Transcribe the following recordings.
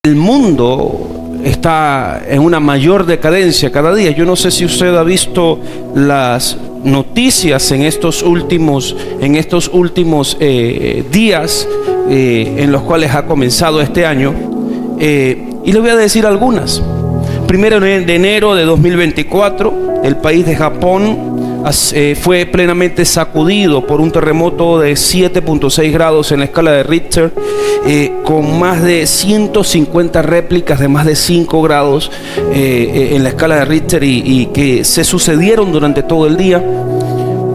El mundo está en una mayor decadencia cada día. Yo no sé si usted ha visto las noticias en estos últimos días en los cuales ha comenzado este año, y le voy a decir algunas. 1 de enero de 2024, el país de Japón fue plenamente sacudido por un terremoto de 7.6 grados en la escala de Richter, con más de 150 réplicas de más de 5 grados en la escala de Richter, y que se sucedieron durante todo el día.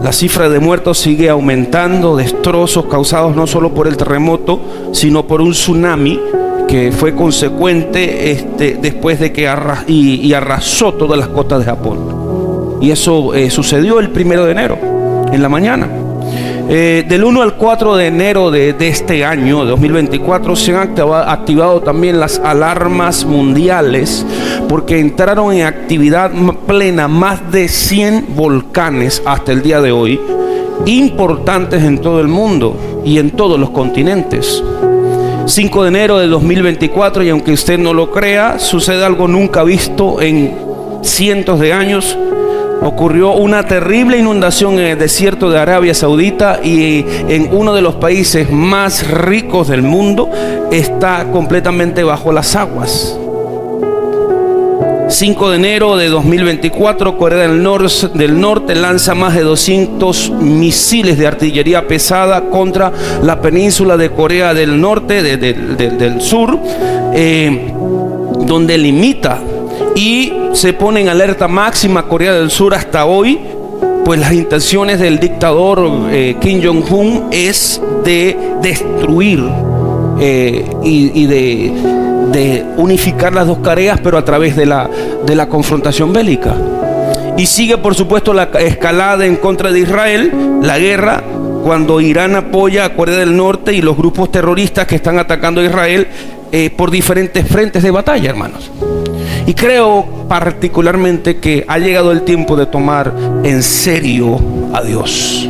La cifra de muertos sigue aumentando, destrozos causados no solo por el terremoto, sino por un tsunami que fue consecuente después de que arrasó todas las costas de Japón. Y eso sucedió el 1 de enero, en la mañana. Del 1 al 4 de enero de este año, 2024, se han activado también las alarmas mundiales, porque entraron en actividad plena más de 100 volcanes hasta el día de hoy, importantes en todo el mundo y en todos los continentes. 5 de enero de 2024, y aunque usted no lo crea, sucede algo nunca visto en cientos de años. Ocurrió una terrible inundación en el desierto de Arabia Saudita, y en uno de los países más ricos del mundo está completamente bajo las aguas. 5 de enero de 2024, Corea del Norte lanza más de 200 misiles de artillería pesada contra la península de Corea del Norte, del sur, donde limita, y se pone en alerta máxima Corea del Sur hasta hoy, pues las intenciones del dictador Kim Jong-un es de destruir y de unificar las dos Coreas, pero a través de la confrontación bélica. Y sigue, por supuesto, la escalada en contra de Israel, la guerra, cuando Irán apoya a Corea del Norte y los grupos terroristas que están atacando a Israel por diferentes frentes de batalla, hermanos. Y creo particularmente que ha llegado el tiempo de tomar en serio a Dios.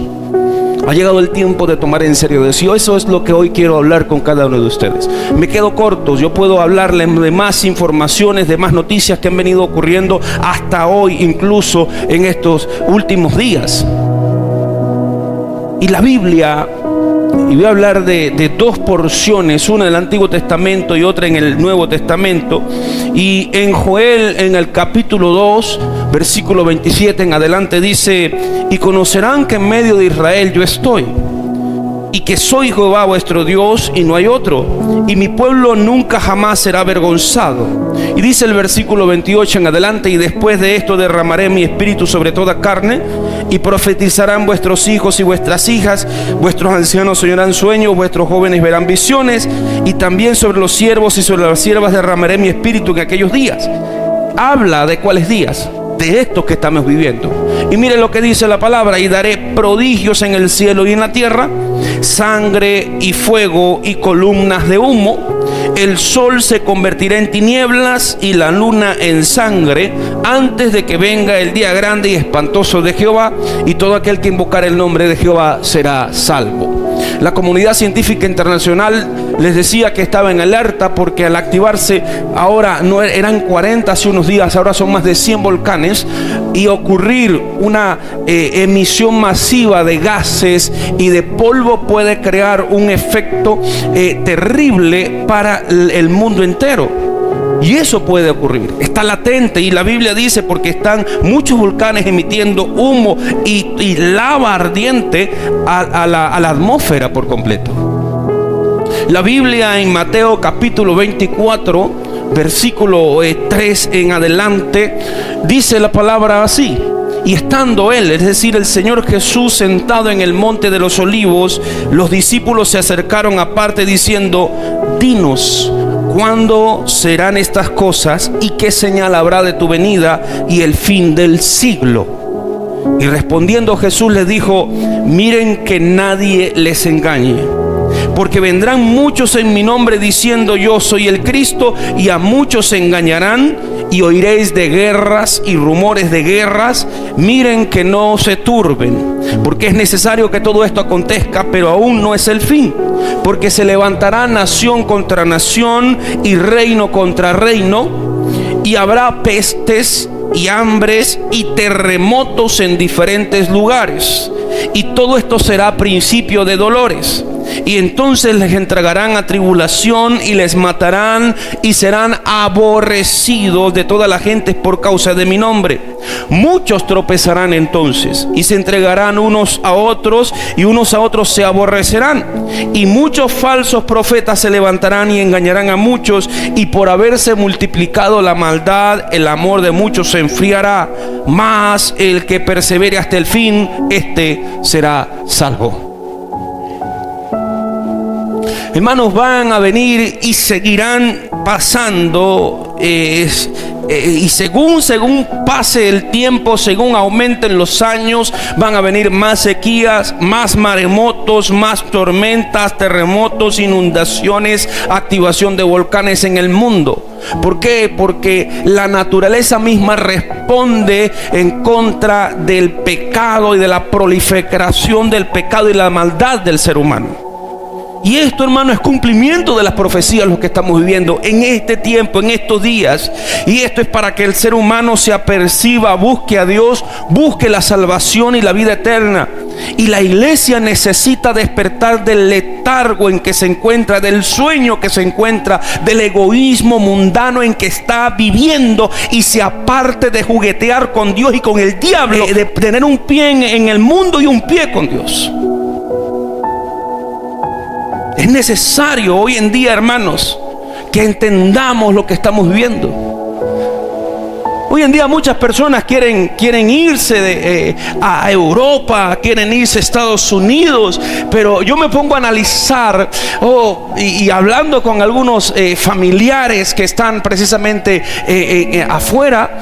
Ha llegado el tiempo de tomar en serio a Dios. Y eso es lo que hoy quiero hablar con cada uno de ustedes. Me quedo corto. Yo puedo hablarles de más informaciones, de más noticias que han venido ocurriendo hasta hoy, incluso en estos últimos días. Y la Biblia, y voy a hablar de dos porciones, una del Antiguo Testamento y otra en el Nuevo Testamento. Y en Joel, en el capítulo 2, versículo 27 en adelante, dice: y conocerán que en medio de Israel yo estoy, y que soy Jehová vuestro Dios, y no hay otro, y mi pueblo nunca jamás será avergonzado. Y dice el versículo 28 en adelante: y después de esto derramaré mi espíritu sobre toda carne, y profetizarán vuestros hijos y vuestras hijas, vuestros ancianos soñarán sueños, vuestros jóvenes verán visiones, y también sobre los siervos y sobre las siervas derramaré mi espíritu en aquellos días. Habla de cuáles días, de estos que estamos viviendo. Y mire lo que dice la palabra: y daré prodigios en el cielo y en la tierra, sangre y fuego y columnas de humo. El sol se convertirá en tinieblas y la luna en sangre, antes de que venga el día grande y espantoso de Jehová, y todo aquel que invocar el nombre de Jehová será salvo. La comunidad científica internacional les decía que estaba en alerta, porque al activarse, ahora no eran 40 hace unos días, ahora son más de 100 volcanes, y ocurrir una emisión masiva de gases y de polvo puede crear un efecto terrible para el mundo entero. Y eso puede ocurrir, está latente, y la Biblia dice, porque están muchos volcanes emitiendo humo y lava ardiente a la atmósfera por completo. La Biblia en Mateo capítulo 24, versículo 3 en adelante, dice la palabra así: y estando él, es decir, el Señor Jesús, sentado en el monte de los olivos, los discípulos se acercaron aparte diciendo: dinos, ¿cuándo serán estas cosas, y qué señal habrá de tu venida y el fin del siglo? Y respondiendo Jesús les dijo: miren que nadie les engañe, porque vendrán muchos en mi nombre diciendo yo soy el Cristo, y a muchos se engañarán, y oiréis de guerras y rumores de guerras. Miren que no se turben, porque es necesario que todo esto acontezca, pero aún no es el fin, porque se levantará nación contra nación y reino contra reino, y habrá pestes y hambres y terremotos en diferentes lugares, y todo esto será principio de dolores. Y entonces les entregarán a tribulación y les matarán, y serán aborrecidos de toda la gente por causa de mi nombre. Muchos tropezarán entonces y se entregarán unos a otros, y unos a otros se aborrecerán. Y muchos falsos profetas se levantarán y engañarán a muchos, y por haberse multiplicado la maldad, el amor de muchos se enfriará. Mas el que persevere hasta el fin, este será salvo. Hermanos, van a venir y seguirán pasando, y según pase el tiempo, según aumenten los años, van a venir más sequías, más maremotos, más tormentas, terremotos, inundaciones, activación de volcanes en el mundo. ¿Por qué? Porque la naturaleza misma responde en contra del pecado y de la proliferación del pecado y la maldad del ser humano. Y esto, hermano, es cumplimiento de las profecías lo que estamos viviendo en este tiempo, en estos días. Y esto es para que el ser humano se aperciba, busque a Dios, busque la salvación y la vida eterna. Y la iglesia necesita despertar del letargo en que se encuentra, del sueño que se encuentra, del egoísmo mundano en que está viviendo, y se aparte de juguetear con Dios y con el diablo, de tener un pie en el mundo y un pie con Dios. Es necesario hoy en día, hermanos, que entendamos lo que estamos viviendo. Hoy en día muchas personas quieren irse a Europa, quieren irse a Estados Unidos, pero yo me pongo a analizar y hablando con algunos familiares que están precisamente afuera,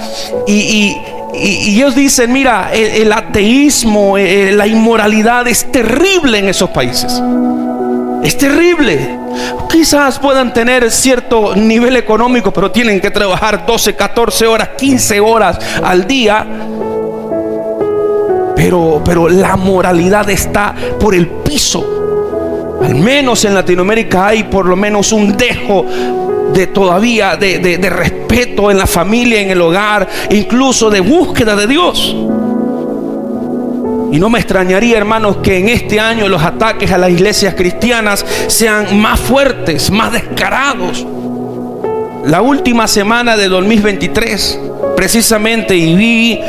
y ellos dicen, mira, el ateísmo, la inmoralidad es terrible en esos países. Es terrible. Quizás puedan tener cierto nivel económico, pero tienen que trabajar 12, 14 horas, 15 horas al día. Pero la moralidad está por el piso. Al menos en Latinoamérica hay por lo menos un dejo todavía de respeto en la familia, en el hogar, incluso de búsqueda de Dios. Y no me extrañaría, hermanos, que en este año los ataques a las iglesias cristianas sean más fuertes, más descarados. La última semana de 2023, precisamente, y vi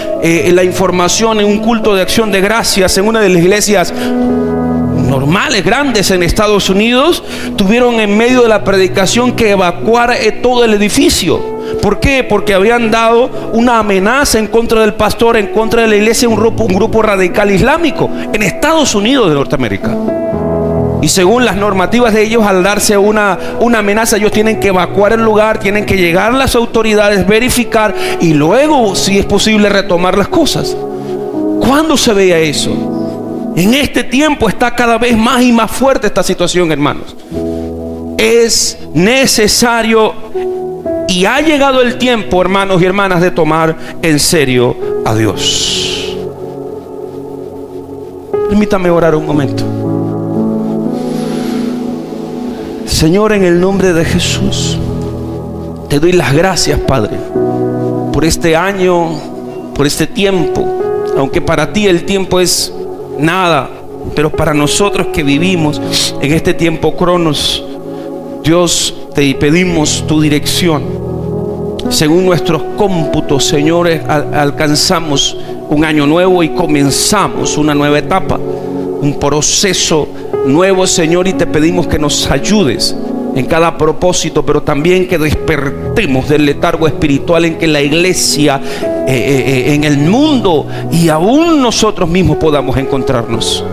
la información en un culto de acción de gracias en una de las iglesias normales, grandes en Estados Unidos, tuvieron en medio de la predicación que evacuar todo el edificio. ¿Por qué? Porque habían dado una amenaza en contra del pastor, en contra de la iglesia, un grupo radical islámico en Estados Unidos de Norteamérica. Y según las normativas de ellos, al darse una amenaza, ellos tienen que evacuar el lugar, tienen que llegar las autoridades, verificar y luego, si es posible, retomar las cosas. ¿Cuándo se veía eso? En este tiempo está cada vez más y más fuerte esta situación, hermanos. Es necesario y ha llegado el tiempo, hermanos y hermanas, de tomar en serio a Dios. Permítame orar un momento. Señor, en el nombre de Jesús, te doy las gracias, Padre, por este año, por este tiempo. Aunque para ti el tiempo es nada, pero para nosotros que vivimos en este tiempo cronos, Dios, te pedimos tu dirección. Según nuestros cómputos, señores, alcanzamos un año nuevo y comenzamos una nueva etapa, un proceso nuevo, Señor, y te pedimos que nos ayudes en cada propósito, pero también que despertemos del letargo espiritual en que la iglesia, en el mundo y aún nosotros mismos podamos encontrarnos,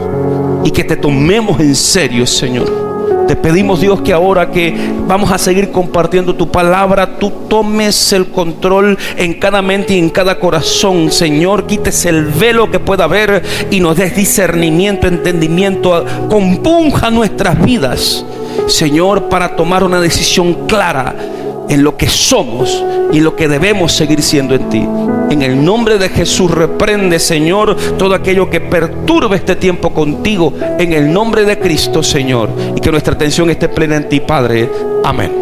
y que te tomemos en serio, Señor. Te pedimos, Dios, que ahora que vamos a seguir compartiendo tu palabra, tú tomes el control en cada mente y en cada corazón, Señor. Quites el velo que pueda haber y nos des discernimiento, entendimiento. Compunja nuestras vidas, Señor, para tomar una decisión clara en lo que somos y lo que debemos seguir siendo en ti. En el nombre de Jesús, reprende, Señor, todo aquello que perturbe este tiempo contigo, en el nombre de Cristo, Señor, y que nuestra atención esté plena en ti, Padre. Amén.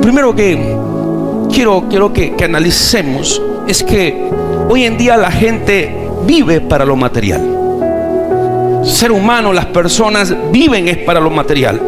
Primero que quiero que analicemos es que hoy en día la gente vive para lo material. Ser humano, las personas viven es para lo material.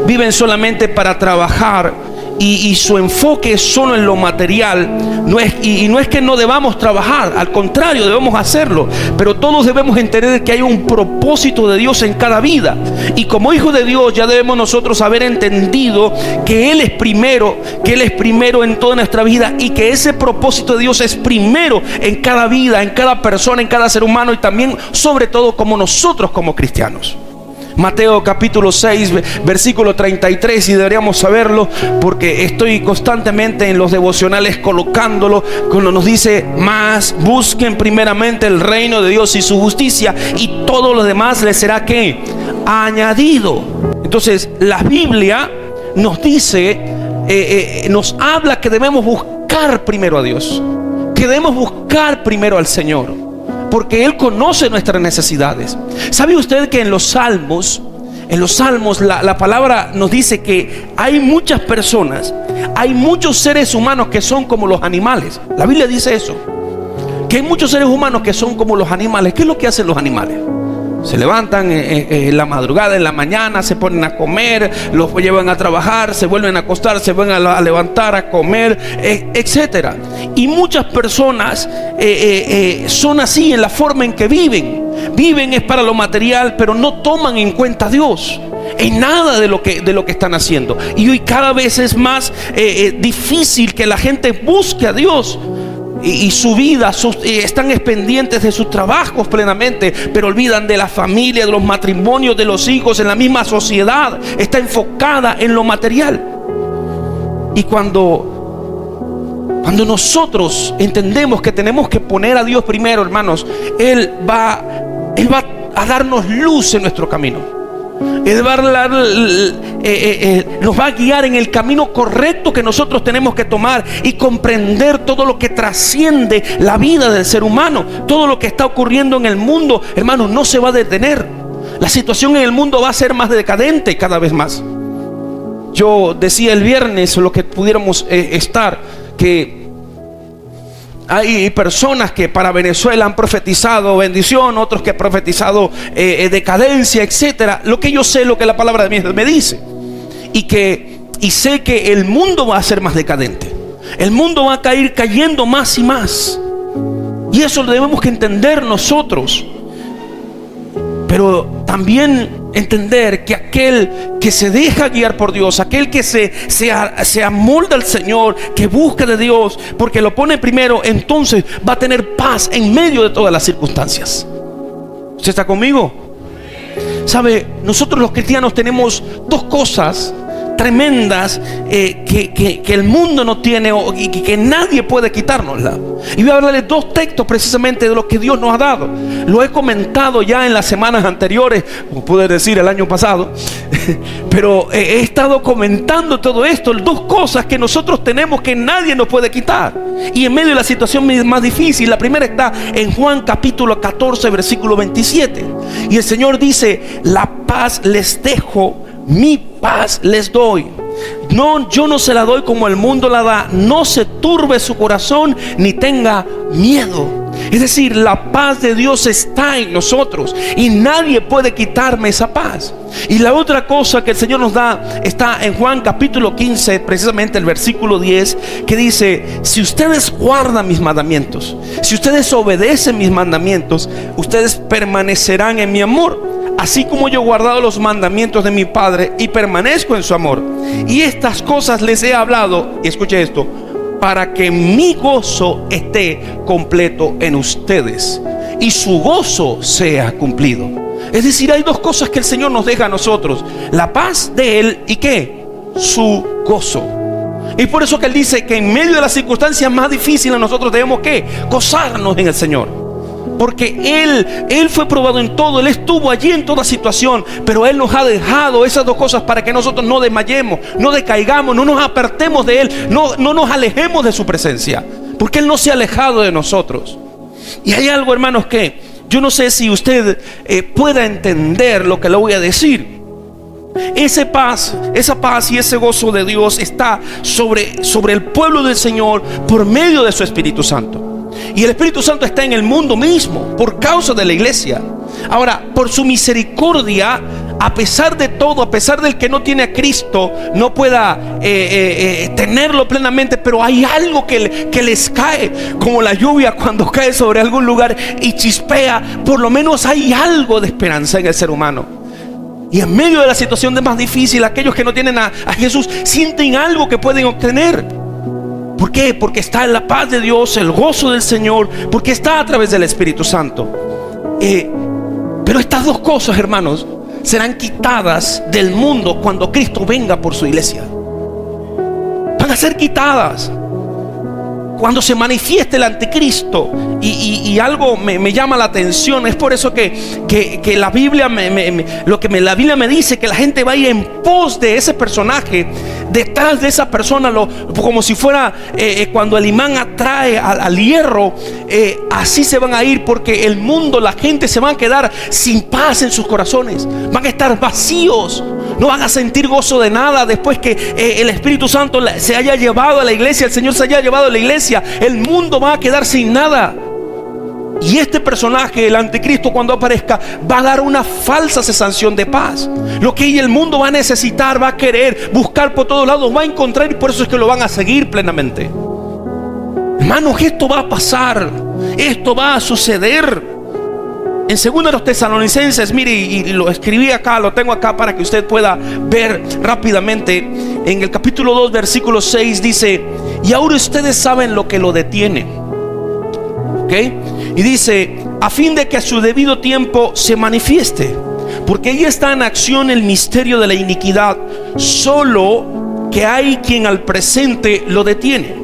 Viven solamente para trabajar y su enfoque es solo en lo material. No es que no debamos trabajar, al contrario, debemos hacerlo, pero todos debemos entender que hay un propósito de Dios en cada vida, y como hijos de Dios ya debemos nosotros haber entendido que Él es primero, en toda nuestra vida, y que ese propósito de Dios es primero en cada vida, en cada persona, en cada ser humano, y también sobre todo como nosotros como cristianos. Mateo capítulo 6 versículo 33, y deberíamos saberlo porque estoy constantemente en los devocionales colocándolo, cuando nos dice: más busquen primeramente el reino de Dios y su justicia, y todo lo demás les será ¿qué? Añadido. Entonces la Biblia nos dice, nos habla que debemos buscar primero a Dios, que debemos buscar primero al Señor, porque Él conoce nuestras necesidades. ¿Sabe usted que en los salmos la palabra nos dice que hay muchas personas, hay muchos seres humanos que son como los animales? La Biblia dice eso, que hay muchos seres humanos que son como los animales. ¿Qué es lo que hacen los animales? Se levantan en la madrugada, en la mañana, se ponen a comer, los llevan a trabajar, se vuelven a acostar, se vuelven a levantar, a comer, etcétera. Y muchas personas son así en la forma en que viven. Viven es para lo material, pero no toman en cuenta a Dios en nada de lo que están haciendo. Y hoy cada vez es más difícil que la gente busque a Dios. Y su vida, están pendientes de sus trabajos plenamente, pero olvidan de la familia, de los matrimonios, de los hijos. En la misma sociedad está enfocada en lo material. Y cuando nosotros entendemos que tenemos que poner a Dios primero, hermanos, Él va a darnos luz en nuestro camino. Él nos va a guiar en el camino correcto que nosotros tenemos que tomar y comprender todo lo que trasciende la vida del ser humano. Todo lo que está ocurriendo en el mundo, hermanos, no se va a detener. La situación en el mundo va a ser más decadente cada vez más. Yo decía el viernes, lo que pudiéramos estar, que hay personas que para Venezuela han profetizado bendición, otros que han profetizado decadencia, etcétera. Lo que yo sé, lo que la palabra de Dios me dice, y sé que el mundo va a ser más decadente. El mundo va a cayendo más y más, y eso lo debemos que entender nosotros. Pero también entender que aquel que se deja guiar por Dios, aquel que se amolda al Señor, que busca de Dios porque lo pone primero, entonces va a tener paz en medio de todas las circunstancias. ¿Usted está conmigo? ¿Sabe? Nosotros los cristianos tenemos dos cosas tremendas que el mundo no tiene y que nadie puede quitárnosla. Y voy a hablarles dos textos precisamente de lo que Dios nos ha dado. Lo he comentado ya en las semanas anteriores, como pude decir el año pasado, pero he estado comentando todo esto. Dos cosas que nosotros tenemos que nadie nos puede quitar, y en medio de la situación más difícil. La primera está en Juan capítulo 14 versículo 27, y el Señor dice: la paz les dejo, mi paz les doy. No, yo no se la doy como el mundo la da. No se turbe su corazón ni tenga miedo. Es decir, la paz de Dios está en nosotros y nadie puede quitarme esa paz. Y la otra cosa que el Señor nos da está en Juan capítulo 15, precisamente el versículo 10, que dice: si ustedes guardan mis mandamientos, si ustedes obedecen mis mandamientos, ustedes permanecerán en mi amor, así como yo he guardado los mandamientos de mi Padre y permanezco en su amor. Y estas cosas les he hablado, y escuche esto, para que mi gozo esté completo en ustedes y su gozo sea cumplido. Es decir, hay dos cosas que el Señor nos deja a nosotros: la paz de Él y ¿qué? Su gozo. Y por eso que Él dice que en medio de las circunstancias más difíciles nosotros debemos ¿qué? Gozarnos en el Señor. Porque Él fue probado en todo, Él estuvo allí en toda situación, pero Él nos ha dejado esas dos cosas para que nosotros no desmayemos, no decaigamos, no nos apartemos de Él, no nos alejemos de su presencia, porque Él no se ha alejado de nosotros. Y hay algo, hermanos, que yo no sé si usted pueda entender lo que le voy a decir. Esa paz y ese gozo de Dios está sobre el pueblo del Señor por medio de su Espíritu Santo. Y el Espíritu Santo está en el mundo mismo por causa de la iglesia. Ahora, por su misericordia, a pesar de todo, a pesar del que no tiene a Cristo no pueda tenerlo plenamente, pero hay algo que les cae, como la lluvia cuando cae sobre algún lugar y chispea. Por lo menos hay algo de esperanza en el ser humano. Y en medio de la situación más difícil, aquellos que no tienen a Jesús sienten algo que pueden obtener. ¿Por qué? Porque está en la paz de Dios, el gozo del Señor, porque está a través del Espíritu Santo. Pero estas dos cosas, hermanos, serán quitadas del mundo cuando Cristo venga por su iglesia. Van a ser quitadas cuando se manifieste el anticristo. Y algo me llama la atención. Es por eso que la Biblia la Biblia me dice que la gente va a ir en pos de ese personaje, detrás de esa persona, como si fuera cuando el imán atrae al hierro. Así se van a ir, porque el mundo, la gente se van a quedar sin paz en sus corazones, van a estar vacíos, no van a sentir gozo de nada. Después que el Espíritu Santo se haya llevado a la iglesia, el Señor se haya llevado a la iglesia, el mundo va a quedar sin nada. Y este personaje, el anticristo, cuando aparezca, va a dar una falsa sensación de paz. Lo que el mundo va a necesitar, va a querer buscar por todos lados, va a encontrar, y por eso es que lo van a seguir plenamente. Hermanos, esto va a pasar, esto va a suceder. En 2 Tesalonicenses, mire, y lo escribí acá, lo tengo acá para que usted pueda ver rápidamente. En el capítulo 2, versículo 6 dice: y ahora ustedes saben lo que lo detiene. ¿Ok? Y dice: a fin de que a su debido tiempo se manifieste, porque ahí está en acción el misterio de la iniquidad, solo que hay quien al presente lo detiene,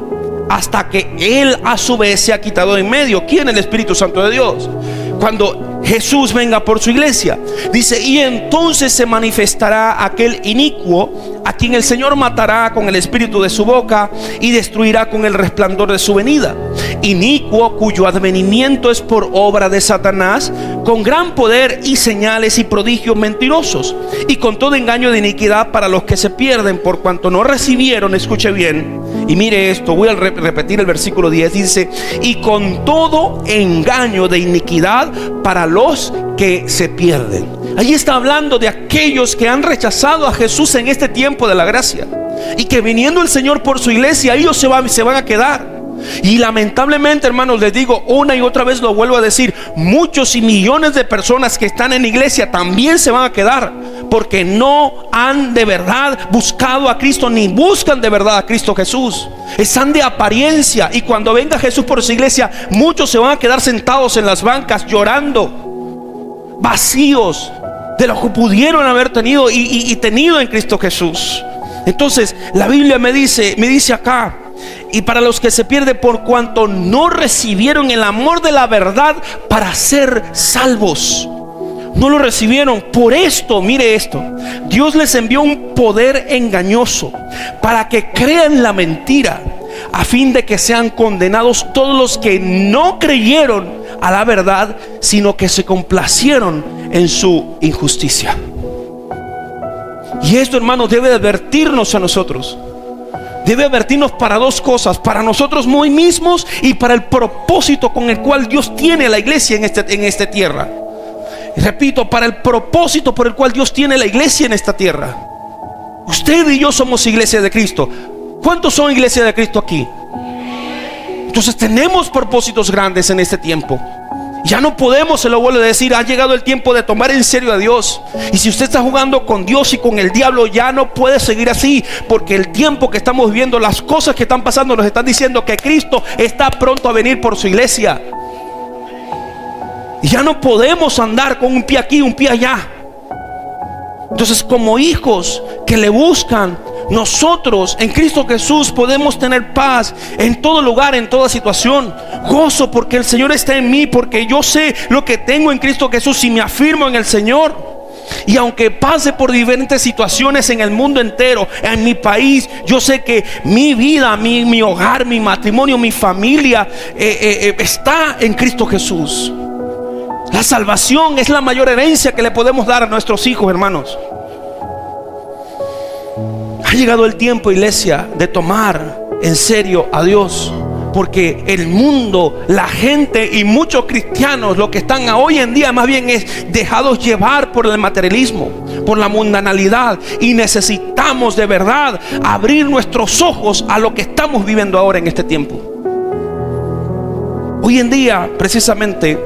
hasta que Él a su vez se ha quitado en medio. ¿Quién? El Espíritu Santo de Dios. Cuando Jesús venga por su iglesia, dice: y entonces se manifestará aquel inicuo, a quien el Señor matará con el espíritu de su boca y destruirá con el resplandor de su venida. Inicuo, cuyo advenimiento es por obra de Satanás, con gran poder y señales y prodigios mentirosos, y con todo engaño de iniquidad para los que se pierden, por cuanto no recibieron, escuche bien, y mire esto, voy a repetir el versículo 10, dice: y con todo engaño de iniquidad para los que se pierden. Allí está hablando de aquellos que han rechazado a Jesús en este tiempo de la gracia, y que viniendo el Señor por su iglesia, ellos se van a quedar. Y lamentablemente, hermanos, les digo una y otra vez, lo vuelvo a decir, muchos y millones de personas que están en la iglesia también se van a quedar, porque no han de verdad buscado a Cristo, ni buscan de verdad a Cristo Jesús. Están de apariencia, y cuando venga Jesús por su iglesia, muchos se van a quedar sentados en las bancas llorando, vacíos de lo que pudieron haber tenido y tenido en Cristo Jesús. Entonces la Biblia me dice acá: y para los que se pierden, por cuanto no recibieron el amor de la verdad para ser salvos. No lo recibieron. Por esto, mire esto, Dios les envió un poder engañoso para que crean la mentira, a fin de que sean condenados todos los que no creyeron a la verdad, sino que se complacieron en su injusticia. Y esto, hermanos, debe advertirnos a nosotros. Debe advertirnos para dos cosas: para nosotros mismos y para el propósito con el cual Dios tiene a la iglesia en esta tierra. Repito, para el propósito por el cual Dios tiene la iglesia en esta tierra. Usted y yo somos iglesia de Cristo. ¿Cuántos son iglesia de Cristo aquí? Entonces tenemos propósitos grandes en este tiempo. Ya no podemos, se lo vuelvo a decir, ha llegado el tiempo de tomar en serio a Dios. Y si usted está jugando con Dios y con el diablo, ya no puede seguir así, porque el tiempo que estamos viviendo, las cosas que están pasando, nos están diciendo que Cristo está pronto a venir por su iglesia. Y ya no podemos andar con un pie aquí, un pie allá. Entonces, como hijos que le buscan, nosotros en Cristo Jesús podemos tener paz en todo lugar, en toda situación. Gozo porque el Señor está en mí, porque yo sé lo que tengo en Cristo Jesús y me afirmo en el Señor. Y aunque pase por diferentes situaciones en el mundo entero, en mi país, yo sé que mi vida, mi hogar, mi matrimonio, mi familia está en Cristo Jesús. La salvación es la mayor herencia que le podemos dar a nuestros hijos, hermanos. Ha llegado el tiempo, iglesia, de tomar en serio a Dios, porque el mundo, la gente y muchos cristianos, lo que están hoy en día más bien es dejados llevar por el materialismo, por la mundanalidad, y necesitamos de verdad abrir nuestros ojos a lo que estamos viviendo ahora en este tiempo. Hoy en día, precisamente,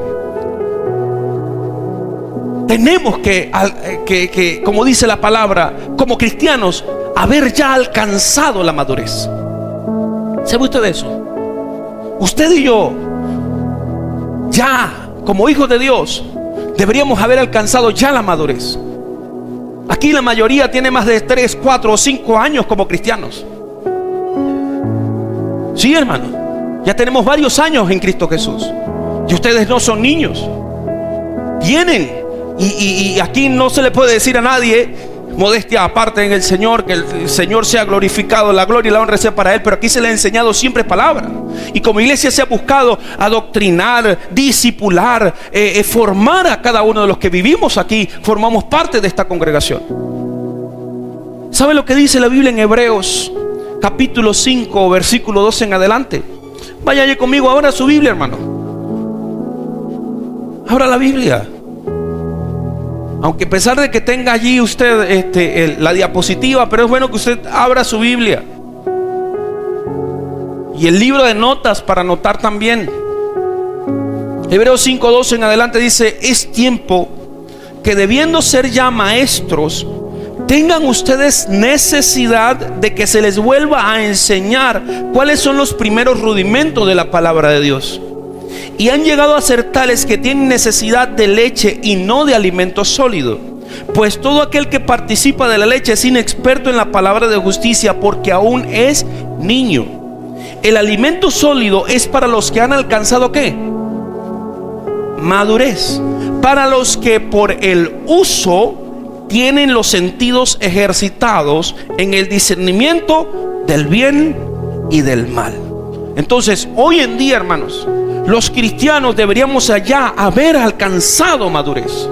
tenemos que, como dice la palabra, como cristianos, haber ya alcanzado la madurez. ¿Sabe usted eso? Usted y yo, ya como hijos de Dios, deberíamos haber alcanzado ya la madurez. Aquí la mayoría tiene más de 3, 4 o 5 años como cristianos. Sí, hermano, ya tenemos varios años en Cristo Jesús. Y ustedes no son niños. Tienen. Y aquí no se le puede decir a nadie, modestia aparte en el Señor, que el Señor sea glorificado, la gloria y la honra sea para Él. Pero aquí se le ha enseñado siempre palabra. Y como iglesia se ha buscado adoctrinar, discipular, formar a cada uno de los que vivimos aquí, formamos parte de esta congregación. ¿Sabe lo que dice la Biblia en Hebreos capítulo 5, versículo 12 en adelante? Vaya allí conmigo, abra su Biblia, hermano. Abra la Biblia. Aunque a pesar de que tenga allí usted la diapositiva, pero es bueno que usted abra su Biblia y el libro de notas para anotar también. Hebreos 5:12 en adelante dice: es tiempo que, debiendo ser ya maestros, tengan ustedes necesidad de que se les vuelva a enseñar cuáles son los primeros rudimentos de la palabra de Dios. Y han llegado a ser tales que tienen necesidad de leche y no de alimento sólido. Pues todo aquel que participa de la leche es inexperto en la palabra de justicia, porque aún es niño. El alimento sólido es para los que han alcanzado ¿qué? Madurez. Para los que por el uso tienen los sentidos ejercitados en el discernimiento del bien y del mal. Entonces, hoy en día, hermanos, los cristianos deberíamos allá haber alcanzado madurez,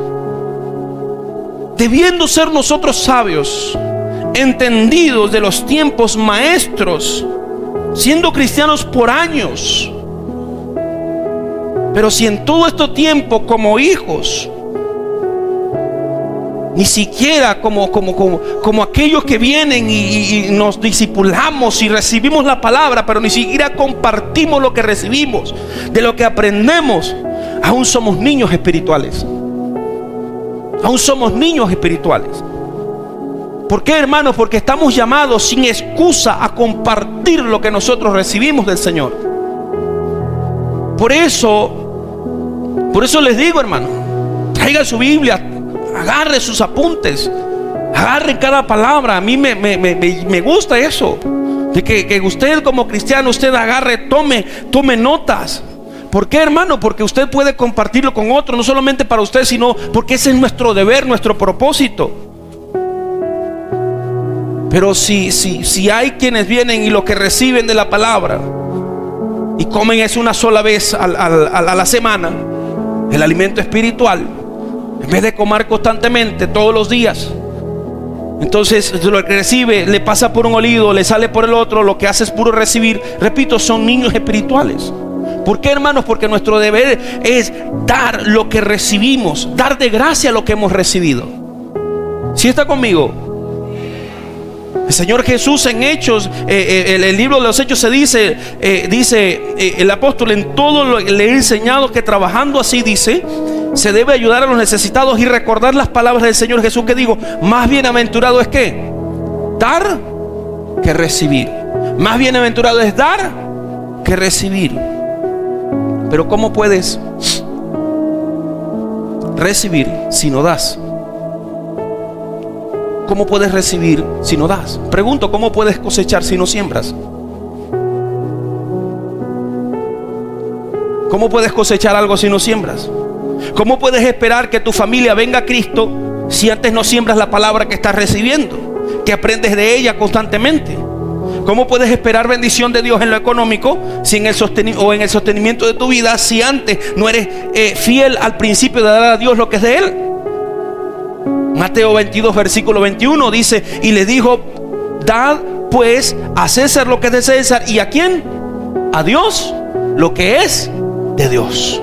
debiendo ser nosotros sabios, entendidos de los tiempos, maestros, siendo cristianos por años. Pero si en todo este tiempo como hijos, ni siquiera como aquellos que vienen y nos discipulamos y recibimos la palabra, pero ni siquiera compartimos lo que recibimos, de lo que aprendemos, aún somos niños espirituales. Aún somos niños espirituales. ¿Por qué, hermanos? Porque estamos llamados sin excusa a compartir lo que nosotros recibimos del Señor. Por eso les digo, hermano, traiga su Biblia, agarre sus apuntes, agarre cada palabra. A mí me gusta eso, de que usted como cristiano, usted agarre, tome notas. ¿Por qué, hermano? Porque usted puede compartirlo con otro, no solamente para usted, sino porque ese es nuestro deber, nuestro propósito. Pero si hay quienes vienen y lo que reciben de la palabra y comen es una sola vez a la semana, el alimento espiritual, en vez de comer constantemente todos los días, entonces lo que recibe le pasa por un oído, le sale por el otro, lo que hace es puro recibir. Repito, son niños espirituales. ¿Por qué, hermanos? Porque nuestro deber es dar lo que recibimos, dar de gracia lo que hemos recibido. ¿Sí está conmigo? El Señor Jesús en Hechos, el libro de los Hechos se dice el apóstol: en todo le he enseñado que trabajando así, dice, se debe ayudar a los necesitados y recordar las palabras del Señor Jesús, que digo: más bienaventurado es ¿qué? Dar que recibir. Más bienaventurado es dar que recibir. Pero ¿cómo puedes recibir si no das? ¿Cómo puedes recibir si no das? Pregunto, ¿cómo puedes cosechar si no siembras? ¿Cómo puedes cosechar algo si no siembras? ¿Cómo puedes esperar que tu familia venga a Cristo si antes no siembras la palabra que estás recibiendo, que aprendes de ella constantemente? ¿Cómo puedes esperar bendición de Dios en lo económico si en el sostenimiento de tu vida, si antes no eres fiel al principio de dar a Dios lo que es de Él? Mateo 22 versículo 21 dice: y le dijo, dad pues a César lo que es de César, ¿y a quién? A Dios lo que es de Dios.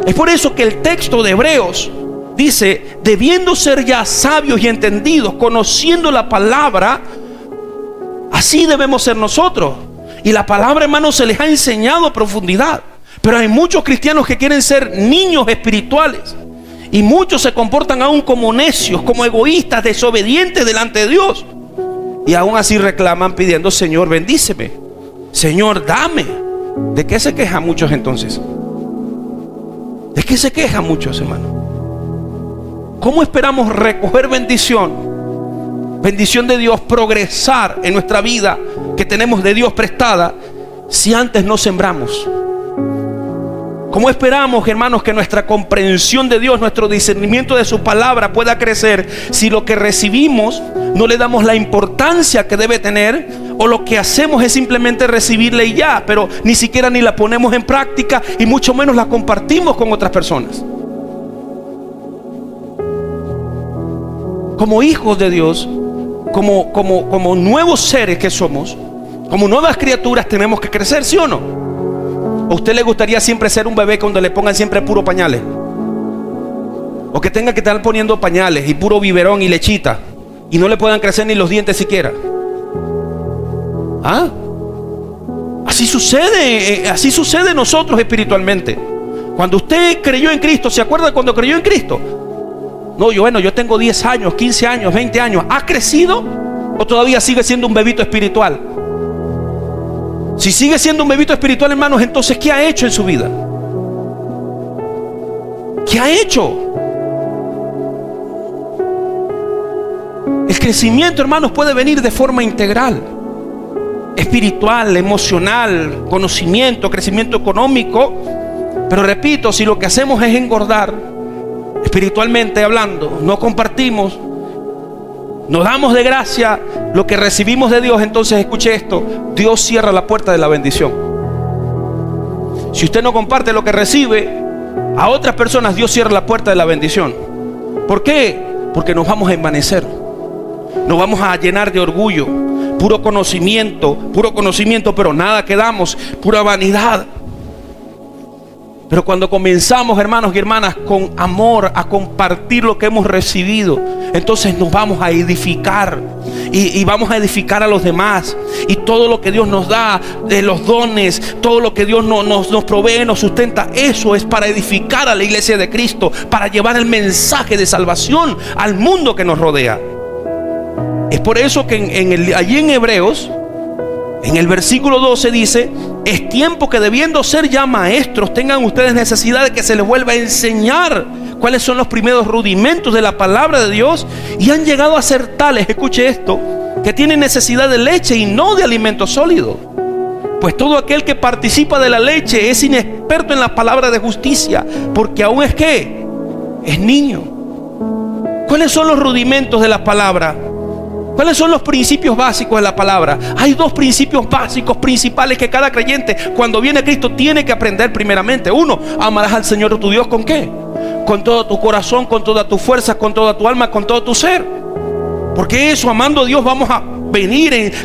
Es por eso que el texto de Hebreos dice: debiendo ser ya sabios y entendidos, conociendo la palabra, así debemos ser nosotros. Y la palabra, hermanos, se les ha enseñado a profundidad. Pero hay muchos cristianos que quieren ser niños espirituales, y muchos se comportan aún como necios, como egoístas, desobedientes delante de Dios, y aún así reclaman pidiendo: Señor, bendíceme, Señor, dame. ¿De qué se quejan muchos entonces? ¿De qué se quejan muchos, hermanos? ¿Cómo esperamos recoger bendición de Dios, progresar en nuestra vida que tenemos de Dios prestada, si antes no sembramos? ¿Cómo esperamos, hermanos, que nuestra comprensión de Dios, nuestro discernimiento de su palabra pueda crecer si lo que recibimos no le damos la importancia que debe tener, o lo que hacemos es simplemente recibirla y ya, pero ni siquiera ni la ponemos en práctica, y mucho menos la compartimos con otras personas? Como hijos de Dios, como nuevos seres que somos, como nuevas criaturas, tenemos que crecer, ¿sí o no? ¿A usted le gustaría siempre ser un bebé donde le pongan siempre puro pañales? ¿O que tenga que estar poniendo pañales y puro biberón y lechita y no le puedan crecer ni los dientes siquiera? ¿Ah? Así sucede nosotros espiritualmente. Cuando usted creyó en Cristo, ¿se acuerda cuando creyó en Cristo? No, yo tengo 10 años, 15 años, 20 años. ¿Ha crecido o todavía sigue siendo un bebito espiritual? Si sigue siendo un bebito espiritual, hermanos, entonces ¿qué ha hecho en su vida? ¿Qué ha hecho? El crecimiento, hermanos, puede venir de forma integral: espiritual, emocional, conocimiento, crecimiento económico. Pero repito, si lo que hacemos es engordar espiritualmente hablando, no compartimos, nos damos de gracia lo que recibimos de Dios, entonces escuche esto: Dios cierra la puerta de la bendición. Si usted no comparte lo que recibe a otras personas, Dios cierra la puerta de la bendición. ¿Por qué? Porque nos vamos a envanecer, nos vamos a llenar de orgullo, puro conocimiento, pero nada que damos, pura vanidad. Pero cuando comenzamos, hermanos y hermanas, con amor a compartir lo que hemos recibido, entonces nos vamos a edificar y vamos a edificar a los demás. Y todo lo que Dios nos da, de los dones, todo lo que Dios nos provee, nos sustenta, eso es para edificar a la iglesia de Cristo, para llevar el mensaje de salvación al mundo que nos rodea. Es por eso que allí en Hebreos, en el versículo 12 dice: es tiempo que, debiendo ser ya maestros, tengan ustedes necesidad de que se les vuelva a enseñar cuáles son los primeros rudimentos de la palabra de Dios, y han llegado a ser tales, escuche esto, que tienen necesidad de leche y no de alimento sólido. Pues todo aquel que participa de la leche es inexperto en la palabra de justicia, porque aún es niño. ¿Cuáles son los rudimentos de la palabra? ¿Cuáles son los principios básicos de la palabra? Hay dos principios básicos principales que cada creyente, cuando viene a Cristo, tiene que aprender primeramente. Uno: amarás al Señor tu Dios ¿con qué? Con todo tu corazón, con toda tu fuerza, con toda tu alma, con todo tu ser. Porque eso, amando a Dios, vamos a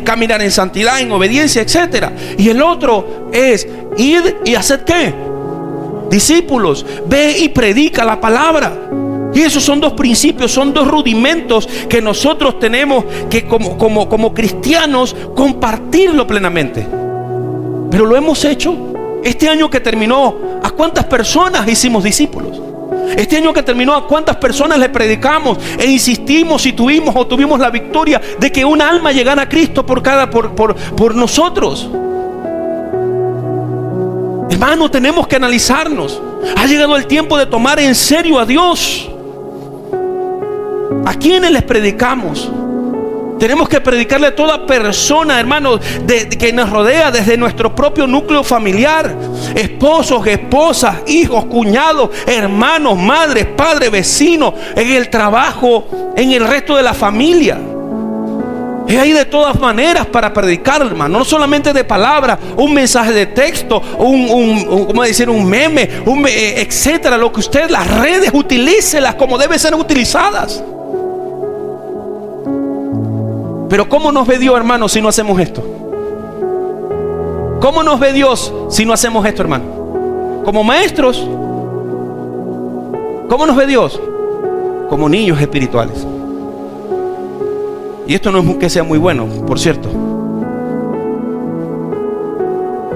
caminar en santidad, en obediencia, etc. Y el otro es: id y haced ¿qué? Discípulos. Ve y predica la palabra. Y esos son dos principios, son dos rudimentos que nosotros tenemos que como cristianos compartirlo plenamente. Pero lo hemos hecho. Este año que terminó, ¿a cuántas personas hicimos discípulos? Este año que terminó, ¿a cuántas personas le predicamos e insistimos y tuvimos la victoria de que un alma llegara a Cristo por nosotros? Hermano, tenemos que analizarnos. Ha llegado el tiempo de tomar en serio a Dios. ¿A quiénes les predicamos? Tenemos que predicarle a toda persona, hermanos, que nos rodea, desde nuestro propio núcleo familiar. Esposos, esposas, hijos, cuñados, hermanos, madres, padres, vecinos, en el trabajo, en el resto de la familia. Hay de todas maneras para predicar, hermano. No solamente de palabras, un mensaje de texto, un meme, etcétera. Lo que usted, las redes, utilícelas como deben ser utilizadas. Pero ¿cómo nos ve Dios, hermano, si no hacemos esto? ¿Cómo nos ve Dios si no hacemos esto, hermano? Como maestros. ¿Cómo nos ve Dios? Como niños espirituales. Y esto no es que sea muy bueno, por cierto,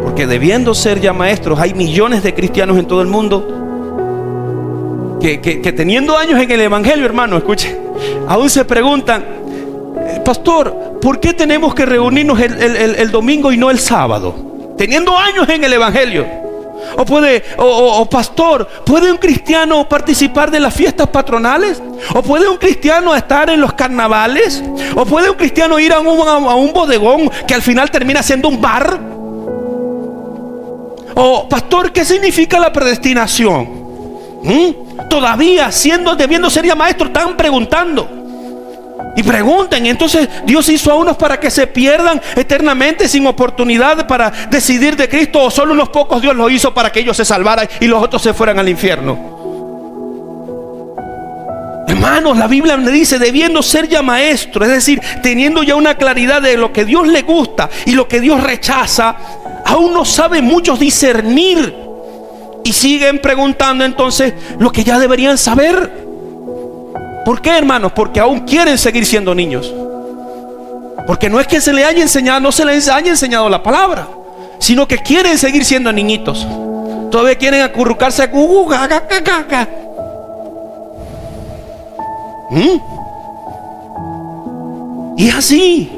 porque debiendo ser ya maestros, hay millones de cristianos en todo el mundo que teniendo años en el evangelio, hermano, escuche, aún se preguntan: pastor, ¿por qué tenemos que reunirnos el domingo y no el sábado? Teniendo años en el evangelio. Pastor, ¿puede un cristiano participar de las fiestas patronales? ¿O puede un cristiano estar en los carnavales? ¿O puede un cristiano ir a un bodegón que al final termina siendo un bar? Pastor, ¿qué significa la predestinación? Todavía debiendo ser ya maestros, están preguntando. Y pregunten. Entonces Dios hizo a unos para que se pierdan eternamente sin oportunidad para decidir de Cristo, o solo unos pocos Dios los hizo para que ellos se salvaran y los otros se fueran al infierno. Hermanos, la Biblia me dice: debiendo ser ya maestro, es decir, teniendo ya una claridad de lo que Dios le gusta y lo que Dios rechaza, aún no saben muchos discernir y siguen preguntando entonces lo que ya deberían saber. ¿Por qué, hermanos? Porque aún quieren seguir siendo niños. Porque no es que se les haya enseñado, no se les haya enseñado la palabra, sino que quieren seguir siendo niñitos. Todavía quieren acurrucarse. Y así.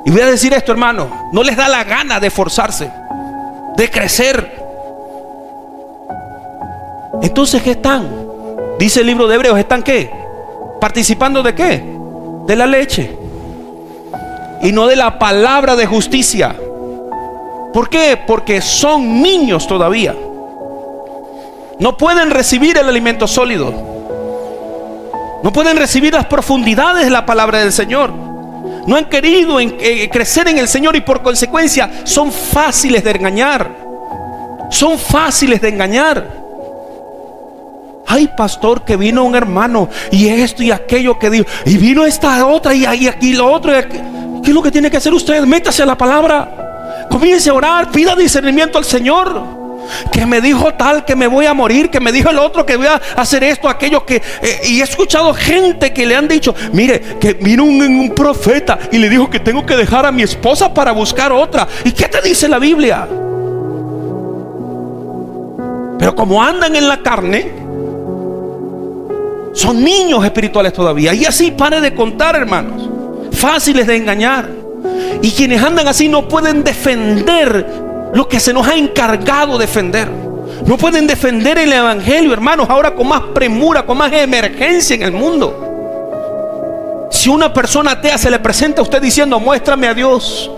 Y voy a decir esto, hermano: no les da la gana de esforzarse, de crecer. Entonces, ¿qué están? Dice el libro de Hebreos, ¿están qué? ¿Participando de qué? De la leche y no de la palabra de justicia. ¿Por qué? Porque son niños todavía. No pueden recibir el alimento sólido. No pueden recibir las profundidades de la palabra del Señor. No han querido crecer en el Señor y por consecuencia son fáciles de engañar. Son fáciles de engañar. Ay, pastor, que vino un hermano y esto y aquello que dijo, y vino esta otra y aquí lo otro. ¿Qué es lo que tiene que hacer usted? Métase a la palabra, comience a orar, pida discernimiento al Señor. Que me dijo tal, que me voy a morir, que me dijo el otro que voy a hacer esto, aquello que y he escuchado gente que le han dicho: mire, que vino un profeta y le dijo que tengo que dejar a mi esposa para buscar otra. ¿Y qué te dice la Biblia? Pero como andan en la carne, son niños espirituales todavía. Y así pare de contar, hermanos. Fáciles de engañar. Y quienes andan así no pueden defender lo que se nos ha encargado defender. No pueden defender el evangelio, hermanos, ahora con más premura, con más emergencia en el mundo. Si una persona atea se le presenta a usted diciendo: muéstrame a Dios,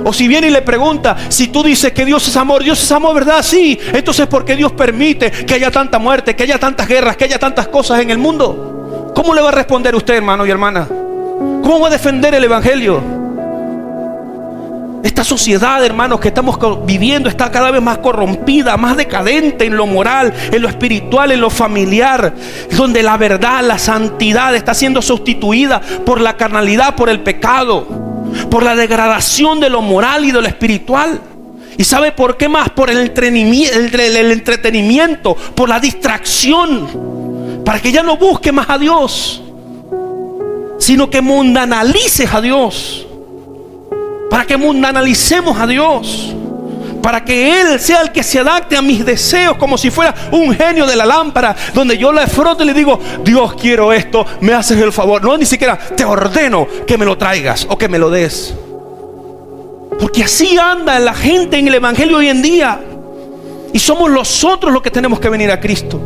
o si viene y le pregunta: si tú dices que Dios es amor, ¿verdad? Sí. Entonces, ¿por qué Dios permite que haya tanta muerte, que haya tantas guerras, que haya tantas cosas en el mundo? ¿Cómo le va a responder usted, hermano y hermana? ¿Cómo va a defender el evangelio? Esta sociedad, hermanos, que estamos viviendo está cada vez más corrompida, más decadente en lo moral, en lo espiritual, en lo familiar, donde la verdad, la santidad está siendo sustituida por la carnalidad, por el pecado, por la degradación de lo moral y de lo espiritual. ¿Y sabe por qué más? Por el entretenimiento, por la distracción, para que ya no busque más a Dios, sino que mundanalices a Dios, para que mundanalicemos a Dios, para que Él sea el que se adapte a mis deseos, como si fuera un genio de la lámpara, donde yo le froto y le digo: Dios, quiero esto, me haces el favor. No, ni siquiera te ordeno que me lo traigas o que me lo des. Porque así anda la gente en el evangelio hoy en día. Y somos nosotros los que tenemos que venir a Cristo.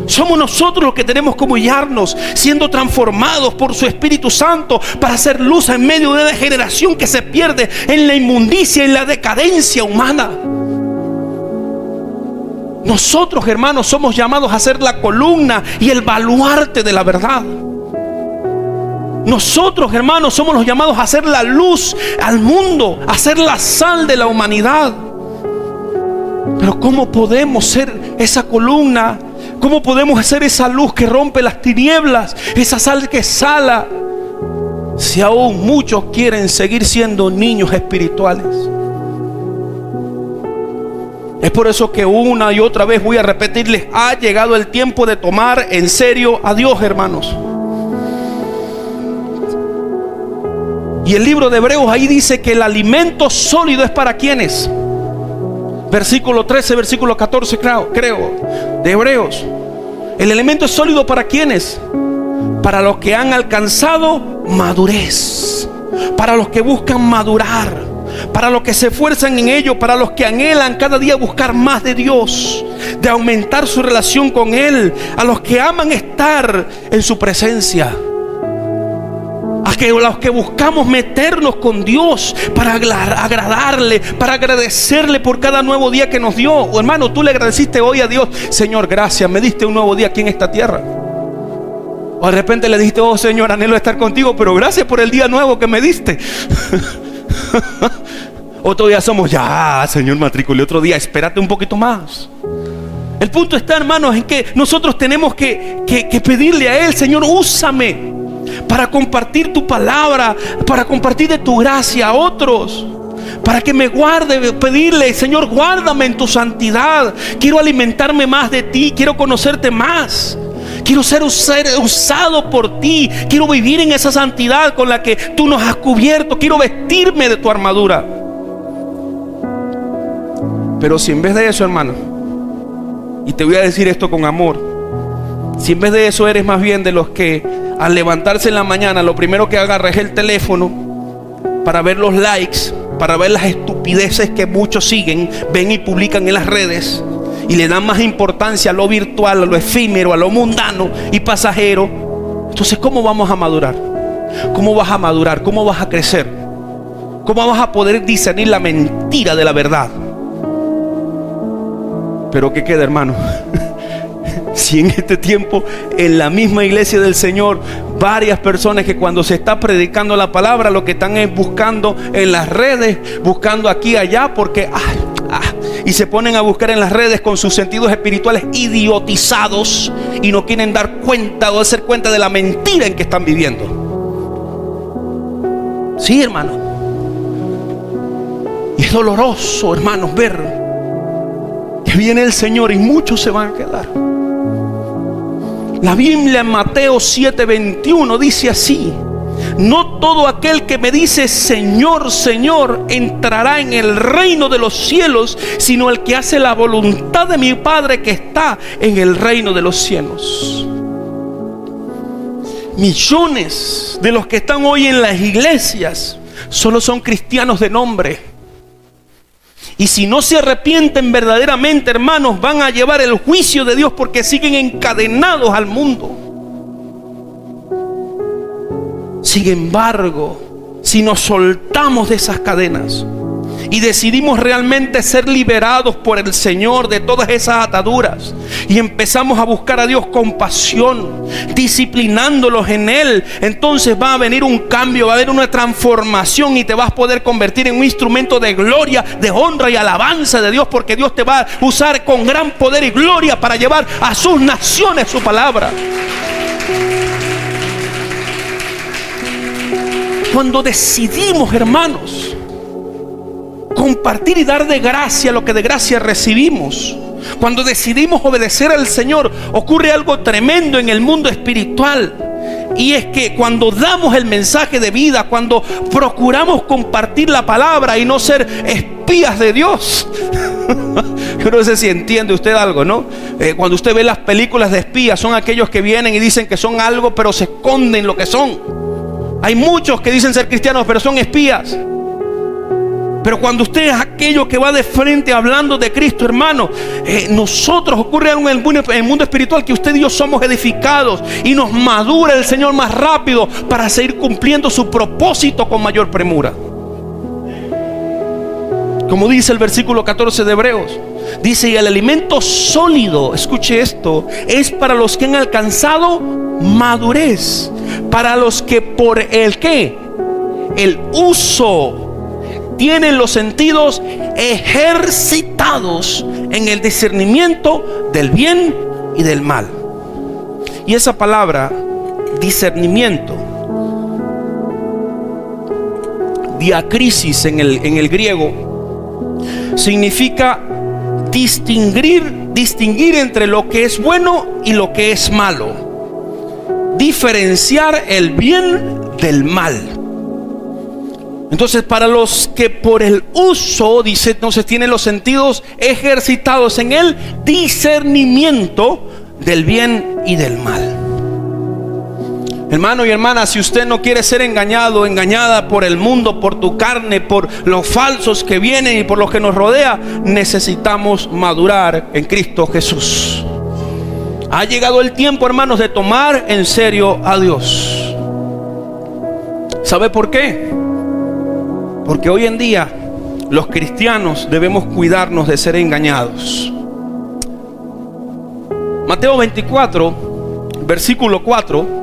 Somos nosotros los que tenemos que humillarnos, siendo transformados por su Espíritu Santo para hacer luz en medio de una generación que se pierde en la inmundicia y la decadencia humana. Nosotros, hermanos, somos llamados a ser la columna y el baluarte de la verdad. Nosotros, hermanos, somos los llamados a hacer la luz al mundo, a ser la sal de la humanidad. Pero ¿cómo podemos ser esa columna? ¿Cómo podemos hacer esa luz que rompe las tinieblas? Esa sal que sala, si aún muchos quieren seguir siendo niños espirituales. Es por eso que una y otra vez voy a repetirles: ha llegado el tiempo de tomar en serio a Dios, hermanos. Y el libro de Hebreos ahí dice que el alimento sólido es para quienes. Versículo 13, versículo 14 creo, de Hebreos. El alimento es sólido para quienes. Para los que han alcanzado madurez, para los que buscan madurar, para los que se esfuerzan en ello, para los que anhelan cada día buscar más de Dios, de aumentar su relación con Él, a los que aman estar en su presencia, a los que buscamos meternos con Dios para agradarle, para agradecerle por cada nuevo día que nos dio. O hermano, tú le agradeciste hoy a Dios: Señor, gracias, me diste un nuevo día aquí en esta tierra. O de repente le dijiste: oh Señor, anhelo estar contigo, pero gracias por el día nuevo que me diste. O todavía somos: ya Señor, matriculé otro día, espérate un poquito más. El punto está, hermanos, en que nosotros tenemos que pedirle a Él: Señor, úsame para compartir tu palabra, para compartir de tu gracia a otros, para que me guarde. Pedirle: Señor, guárdame en tu santidad. Quiero alimentarme más de ti, quiero conocerte más, quiero ser usado por ti, quiero vivir en esa santidad con la que tú nos has cubierto, quiero vestirme de tu armadura. Pero si en vez de eso, hermano, y te voy a decir esto con amor, si en vez de eso eres más bien de los que al levantarse en la mañana lo primero que agarra es el teléfono para ver los likes, para ver las estupideces que muchos siguen, ven y publican en las redes, y le dan más importancia a lo virtual, a lo efímero, a lo mundano y pasajero, entonces ¿cómo vamos a madurar? ¿Cómo vas a madurar? ¿Cómo vas a crecer? ¿Cómo vas a poder discernir la mentira de la verdad? Pero ¿qué queda, hermano? Si en este tiempo, en la misma iglesia del Señor, varias personas que cuando se está predicando la palabra, lo que están es buscando en las redes, buscando aquí y allá, porque y se ponen a buscar en las redes con sus sentidos espirituales idiotizados y no quieren dar cuenta o hacer cuenta de la mentira en que están viviendo. Sí, hermano. Y es doloroso, hermanos, ver que viene el Señor y muchos se van a quedar. La Biblia en Mateo 7:21 dice así: no todo aquel que me dice Señor, Señor, entrará en el reino de los cielos, sino el que hace la voluntad de mi Padre que está en el reino de los cielos. Millones de los que están hoy en las iglesias solo son cristianos de nombre. Y si no se arrepienten verdaderamente, hermanos, van a llevar el juicio de Dios, porque siguen encadenados al mundo. Sin embargo, si nos soltamos de esas cadenas y decidimos realmente ser liberados por el Señor de todas esas ataduras, y empezamos a buscar a Dios con pasión, disciplinándolos en Él, entonces va a venir un cambio, va a haber una transformación, y te vas a poder convertir en un instrumento de gloria, de honra y alabanza de Dios, porque Dios te va a usar con gran poder y gloria para llevar a sus naciones su palabra. Cuando decidimos, hermanos, compartir y dar de gracia lo que de gracia recibimos, cuando decidimos obedecer al Señor, ocurre algo tremendo en el mundo espiritual. Y es que cuando damos el mensaje de vida, cuando procuramos compartir la palabra y no ser espías de Dios, yo no sé si entiende usted algo, ¿no? Cuando usted ve las películas de espías, son aquellos que vienen y dicen que son algo, pero se esconden lo que son. Hay muchos que dicen ser cristianos, pero son espías. Pero cuando usted es aquello que va de frente hablando de Cristo, hermano, nosotros ocurre algo en el mundo espiritual, que usted y yo somos edificados y nos madura el Señor más rápido para seguir cumpliendo su propósito con mayor premura. Como dice el versículo 14 de Hebreos, dice: y el alimento sólido, escuche esto, es para los que han alcanzado madurez, para los que por el ¿qué? El uso tienen los sentidos ejercitados en el discernimiento del bien y del mal. Y esa palabra, discernimiento, diacrisis en el griego, significa distinguir entre lo que es bueno y lo que es malo, diferenciar el bien del mal. Entonces, para los que por el uso, dice, entonces tienen los sentidos ejercitados en el discernimiento del bien y del mal. Hermano y hermana, si usted no quiere ser engañado, engañada por el mundo, por tu carne, por los falsos que vienen y por los que nos rodea, necesitamos madurar en Cristo Jesús. Ha llegado el tiempo, hermanos, de tomar en serio a Dios. ¿Sabe por qué? Porque hoy en día los cristianos debemos cuidarnos de ser engañados. Mateo 24, versículo 4,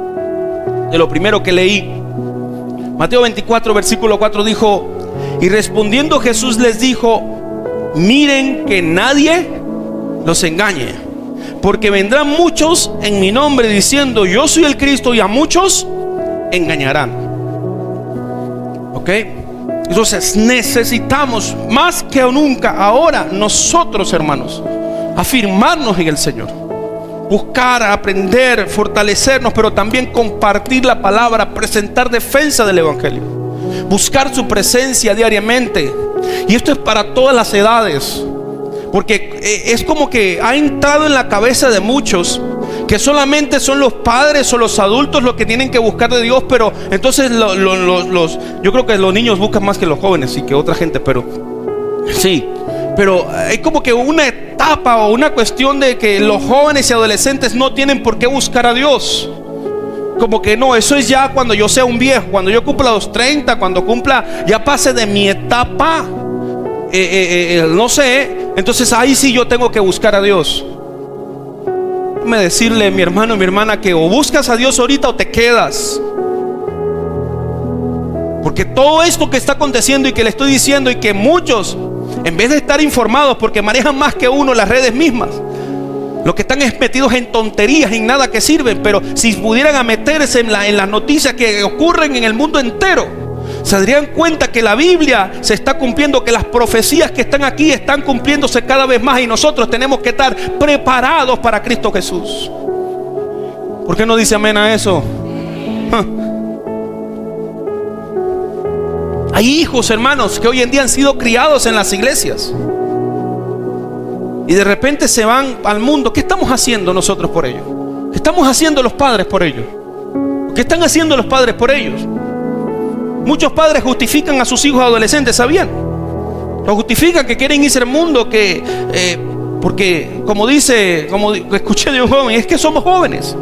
de lo primero que leí. Mateo 24, versículo 4 dijo: y respondiendo Jesús les dijo: miren que nadie los engañe, porque vendrán muchos en mi nombre diciendo: yo soy el Cristo, y a muchos engañarán. ¿Ok? Entonces necesitamos más que nunca ahora nosotros, hermanos, afirmarnos en el Señor, buscar, aprender, fortalecernos, pero también compartir la palabra, presentar defensa del Evangelio, buscar su presencia diariamente. Y esto es para todas las edades, porque es como que ha entrado en la cabeza de muchos que solamente son los padres o los adultos los que tienen que buscar de Dios. Pero entonces yo creo que los niños buscan más que los jóvenes y que otra gente, pero sí. Pero hay como que una etapa o una cuestión de que los jóvenes y adolescentes no tienen por qué buscar a Dios. Como que no, eso es ya cuando yo sea un viejo, cuando yo cumpla los 30, cuando cumpla, ya pase de mi etapa, no sé, entonces ahí sí yo tengo que buscar a Dios. Déjame decirle, mi hermano y mi hermana, que o buscas a Dios ahorita o te quedas. Porque todo esto que está aconteciendo y que le estoy diciendo, y que muchos, en vez de estar informados, porque manejan más que uno las redes mismas, lo que están es metidos en tonterías, en nada que sirven. Pero si pudieran a meterse en las noticias que ocurren en el mundo entero, se darían cuenta que la Biblia se está cumpliendo, que las profecías que están aquí están cumpliéndose cada vez más, y nosotros tenemos que estar preparados para Cristo Jesús. ¿Por qué no dice amén a eso? Hay hijos, hermanos, que hoy en día han sido criados en las iglesias y de repente se van al mundo. ¿Qué estamos haciendo nosotros por ellos? ¿Qué estamos haciendo los padres por ellos? ¿Qué están haciendo los padres por ellos? Muchos padres justifican a sus hijos adolescentes, ¿sabían? Lo justifican, que quieren irse al mundo, porque como escuché de un joven, es que somos jóvenes.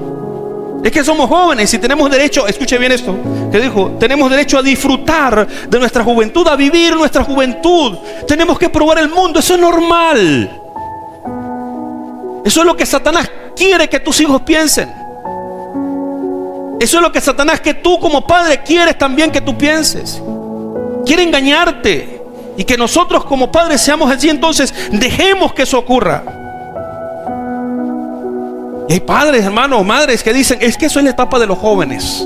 Es que somos jóvenes y tenemos derecho, escuche bien esto que dijo, tenemos derecho a disfrutar de nuestra juventud, a vivir nuestra juventud. Tenemos que probar el mundo, eso es normal. Eso es lo que Satanás quiere que tus hijos piensen. Eso es lo que Satanás, que tú como padre quieres también que tú pienses. Quiere engañarte, y que nosotros como padres seamos así. Entonces dejemos que eso ocurra. Y hay padres, hermanos, madres que dicen: es que eso es la etapa de los jóvenes,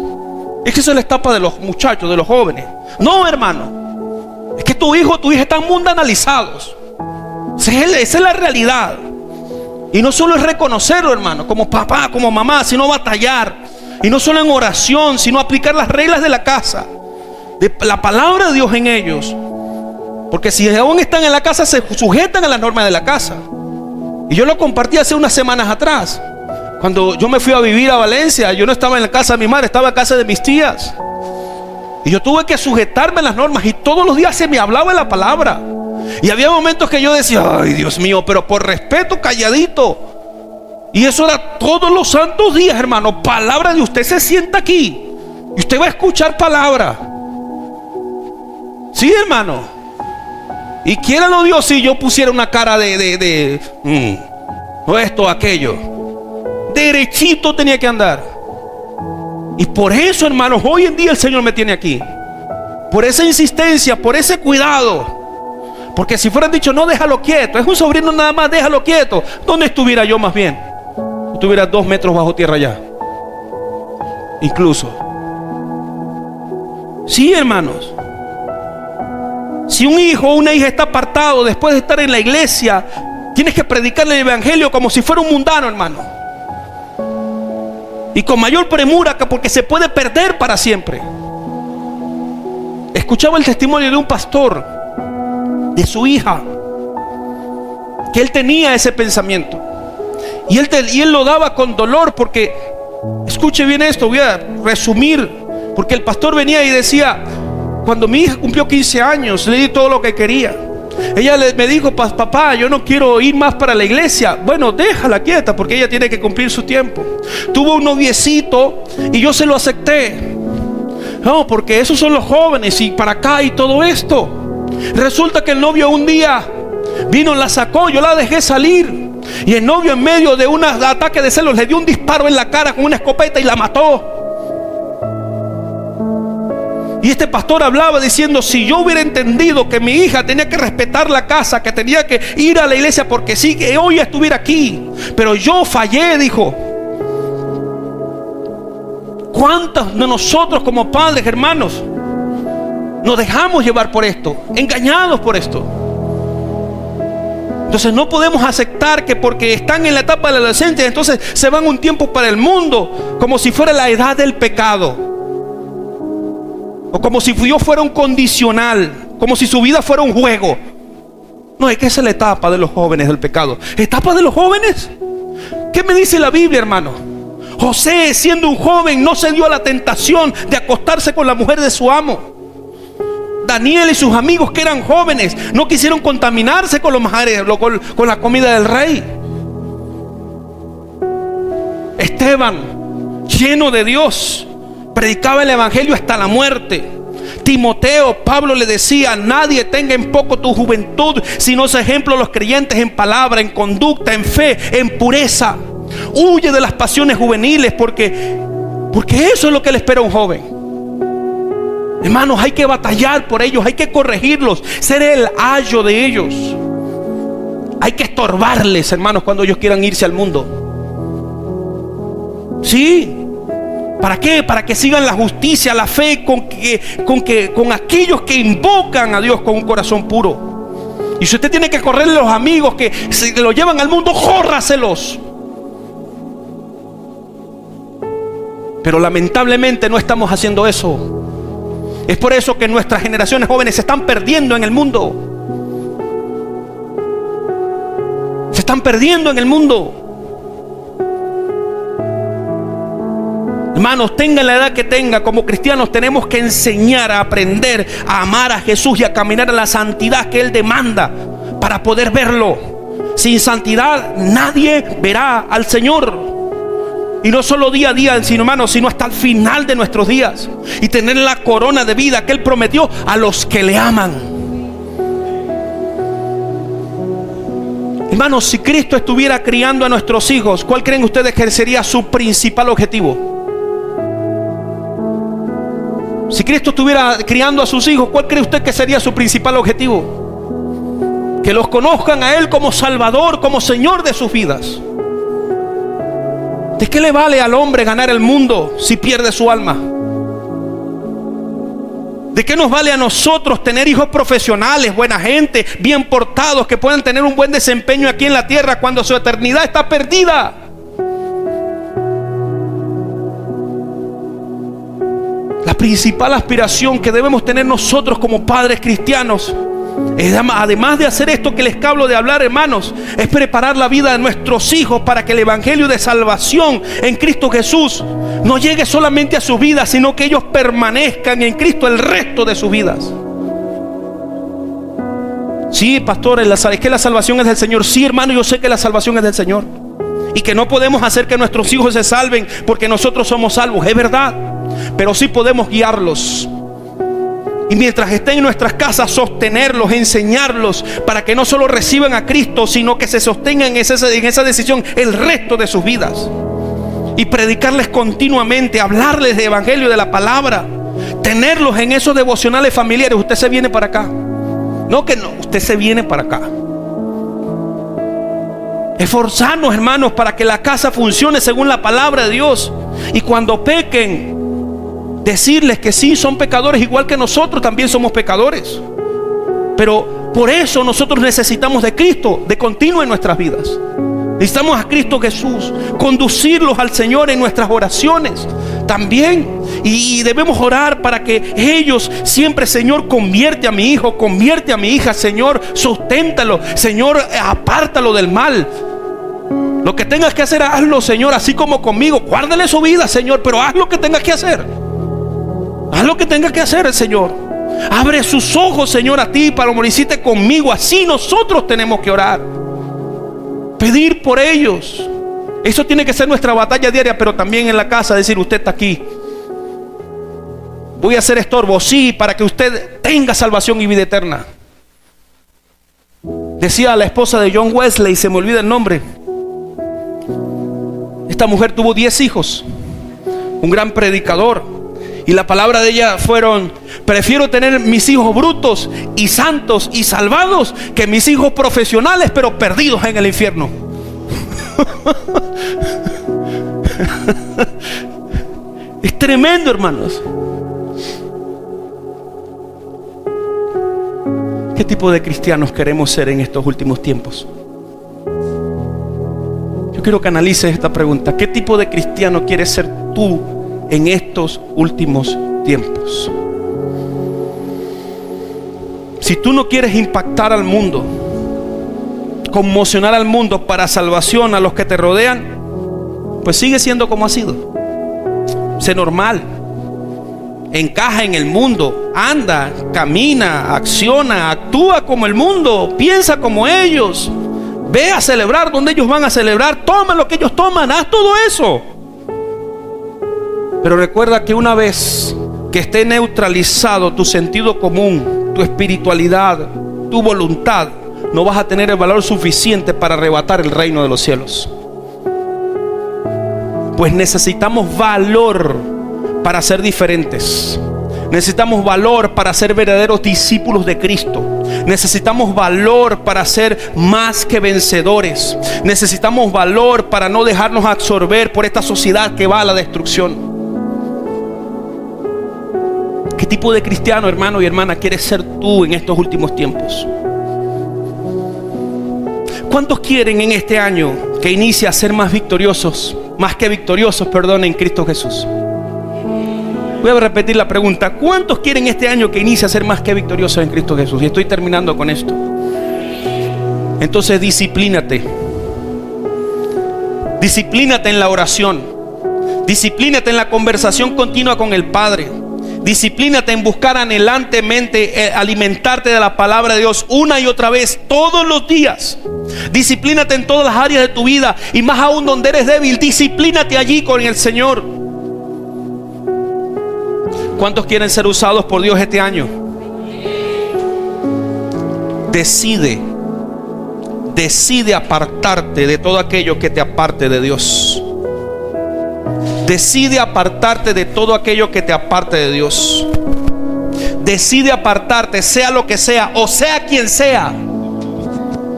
es que eso es la etapa de los muchachos, de los jóvenes. No, hermano, es que tu hijo, tu hija están mundanalizados. Esa es la realidad. Y no solo es reconocerlo, hermano, como papá, como mamá, sino batallar. Y no solo en oración, sino aplicar las reglas de la casa, de la palabra de Dios en ellos. Porque si aún están en la casa, se sujetan a las normas de la casa. Y yo lo compartí hace unas semanas atrás. Cuando yo me fui a vivir a Valencia, yo no estaba en la casa de mi madre, estaba en la casa de mis tías. Y yo tuve que sujetarme a las normas, y todos los días se me hablaba la palabra. Y había momentos que yo decía, ay Dios mío, pero por respeto, calladito. Y eso era todos los santos días, hermano. Palabra de usted se sienta aquí y usted va a escuchar palabra. Sí, hermano. Y quiéralo Dios si yo pusiera una cara o esto, aquello. Derechito tenía que andar. Y por eso, hermanos, hoy en día el Señor me tiene aquí. Por esa insistencia, por ese cuidado. Porque si fueran dicho, no, déjalo quieto, es un sobrino nada más, déjalo quieto, ¿dónde estuviera yo más bien? Estuviera 2 metros bajo tierra ya. Incluso. Sí, hermanos. Si un hijo o una hija está apartado después de estar en la iglesia, tienes que predicarle el evangelio como si fuera un mundano, hermano. Y con mayor premura, porque se puede perder para siempre. Escuchaba el testimonio de un pastor, de su hija, que él tenía ese pensamiento. Y él lo daba con dolor, porque, escuche bien esto, voy a resumir, porque el pastor venía y decía, cuando mi hija cumplió 15 años, le di todo lo que quería. Ella me dijo, papá, yo no quiero ir más para la iglesia. Bueno, déjala quieta, porque ella tiene que cumplir su tiempo. Tuvo un noviecito y yo se lo acepté. No, porque esos son los jóvenes y para acá y todo esto. Resulta que el novio un día vino, la sacó, yo la dejé salir. Y el novio, en medio de un ataque de celos, le dio un disparo en la cara con una escopeta y la mató. Y este pastor hablaba diciendo, si yo hubiera entendido que mi hija tenía que respetar la casa, que tenía que ir a la iglesia, porque sí, que hoy estuviera aquí, pero yo fallé, dijo. ¿Cuántos de nosotros como padres, hermanos, nos dejamos llevar por esto, engañados por esto? Entonces no podemos aceptar que porque están en la etapa de la adolescencia, entonces se van un tiempo para el mundo, como si fuera la edad del pecado, o como si yo fuera un condicional, como si su vida fuera un juego. No, es que esa es la etapa de los jóvenes del pecado. ¿Etapa de los jóvenes? ¿Qué me dice la Biblia, hermano? José, siendo un joven, no se dio a la tentación de acostarse con la mujer de su amo. Daniel y sus amigos, que eran jóvenes, no quisieron contaminarse con los manjares, con la comida del rey. Esteban, lleno de Dios, predicaba el evangelio hasta la muerte. Timoteo, Pablo le decía, nadie tenga en poco tu juventud, sino es ejemplo a los creyentes en palabra, en conducta, en fe, en pureza. Huye de las pasiones juveniles, porque eso es lo que le espera a un joven. Hermanos, hay que batallar por ellos, hay que corregirlos, ser el ayo de ellos. Hay que estorbarles, hermanos, cuando ellos quieran irse al mundo. Sí. ¿Para qué? Para que sigan la justicia, la fe, con aquellos que invocan a Dios con un corazón puro. Y si usted tiene que correrle a los amigos que se lo llevan al mundo, córraselos. Pero lamentablemente no estamos haciendo eso. Es por eso que nuestras generaciones jóvenes se están perdiendo en el mundo. Se están perdiendo en el mundo. Hermanos, tenga la edad que tenga, como cristianos tenemos que enseñar a aprender a amar a Jesús y a caminar en la santidad que Él demanda para poder verlo. Sin santidad nadie verá al Señor. Y no solo día a día, sino, hermanos, sino hasta el final de nuestros días. Y tener la corona de vida que Él prometió a los que le aman. Hermanos, si Cristo estuviera criando a nuestros hijos, ¿cuál creen ustedes que sería su principal objetivo? Si Cristo estuviera criando a sus hijos, ¿cuál cree usted que sería su principal objetivo? Que los conozcan a Él como Salvador, como Señor de sus vidas. ¿De qué le vale al hombre ganar el mundo si pierde su alma? ¿De qué nos vale a nosotros tener hijos profesionales, buena gente, bien portados, que puedan tener un buen desempeño aquí en la tierra cuando su eternidad está perdida? La principal aspiración que debemos tener nosotros como padres cristianos es, además de hacer esto que les acabo de hablar, hermanos, es preparar la vida de nuestros hijos para que el evangelio de salvación en Cristo Jesús no llegue solamente a sus vidas, sino que ellos permanezcan en Cristo el resto de sus vidas. Sí, pastor, es que la salvación es del Señor. Sí, hermano, yo sé que la salvación es del Señor y que no podemos hacer que nuestros hijos se salven porque nosotros somos salvos, es verdad, pero sí podemos guiarlos. Y mientras estén en nuestras casas, sostenerlos, enseñarlos para que no solo reciban a Cristo, sino que se sostengan en esa decisión el resto de sus vidas. Y predicarles continuamente, hablarles de evangelio, de la palabra, tenerlos en esos devocionales familiares. Usted se viene para acá. No, que no, usted se viene para acá. Esforzarnos, hermanos, para que la casa funcione según la palabra de Dios. Y cuando pequen, decirles que sí, son pecadores igual que nosotros también somos pecadores, pero por eso nosotros necesitamos de Cristo de continuo en nuestras vidas. Necesitamos a Cristo Jesús, conducirlos al Señor en nuestras oraciones también, y debemos orar para que ellos siempre: Señor, convierte a mi hijo, convierte a mi hija, Señor, susténtalo, Señor, apártalo del mal. Lo que tengas que hacer, hazlo, Señor, así como conmigo. Guárdale su vida, Señor, pero haz lo que tengas que hacer. Haz lo que tenga que hacer el Señor. Abre sus ojos, Señor, a ti, para lo hiciste conmigo. Así nosotros tenemos que orar, pedir por ellos. Eso tiene que ser nuestra batalla diaria, pero también en la casa decir: usted está aquí, voy a ser estorbo, sí, para que usted tenga salvación y vida eterna. Decía la esposa de John Wesley, se me olvida el nombre. Esta mujer tuvo 10 hijos, un gran predicador. Y la palabra de ella fueron: prefiero tener mis hijos brutos y santos y salvados que mis hijos profesionales pero perdidos en el infierno. Es tremendo, hermanos. ¿Qué tipo de cristianos queremos ser en estos últimos tiempos? Yo quiero que analices esta pregunta: ¿qué tipo de cristiano quieres ser tú en estos últimos tiempos? Si tú no quieres impactar al mundo, conmocionar al mundo para salvación a los que te rodean, pues sigue siendo como ha sido. Sé normal, encaja en el mundo, anda, camina, acciona, actúa como el mundo, piensa como ellos, ve a celebrar donde ellos van a celebrar, toma lo que ellos toman, haz todo eso. Pero recuerda que una vez que esté neutralizado tu sentido común, tu espiritualidad, tu voluntad, no vas a tener el valor suficiente para arrebatar el reino de los cielos. Pues necesitamos valor para ser diferentes. Necesitamos valor para ser verdaderos discípulos de Cristo. Necesitamos valor para ser más que vencedores. Necesitamos valor para no dejarnos absorber por esta sociedad que va a la destrucción. ¿Qué tipo de cristiano, hermano y hermana, quieres ser tú en estos últimos tiempos? ¿Cuántos quieren en este año que inicie a ser más victoriosos, en Cristo Jesús? Voy a repetir la pregunta: ¿cuántos quieren este año que inicie a ser más que victoriosos en Cristo Jesús? Y estoy terminando con esto. Entonces disciplínate. Disciplínate en la oración. Disciplínate en la conversación continua con el Padre. Disciplínate en buscar anhelantemente alimentarte de la palabra de Dios una y otra vez, todos los días. Disciplínate en todas las áreas de tu vida, y más aún donde eres débil, disciplínate allí con el Señor. ¿Cuántos quieren ser usados por Dios este año? Decide apartarte de todo aquello que te aparte de Dios. Decide apartarte de todo aquello que te aparte de Dios. Decide apartarte, sea lo que sea, o sea quien sea.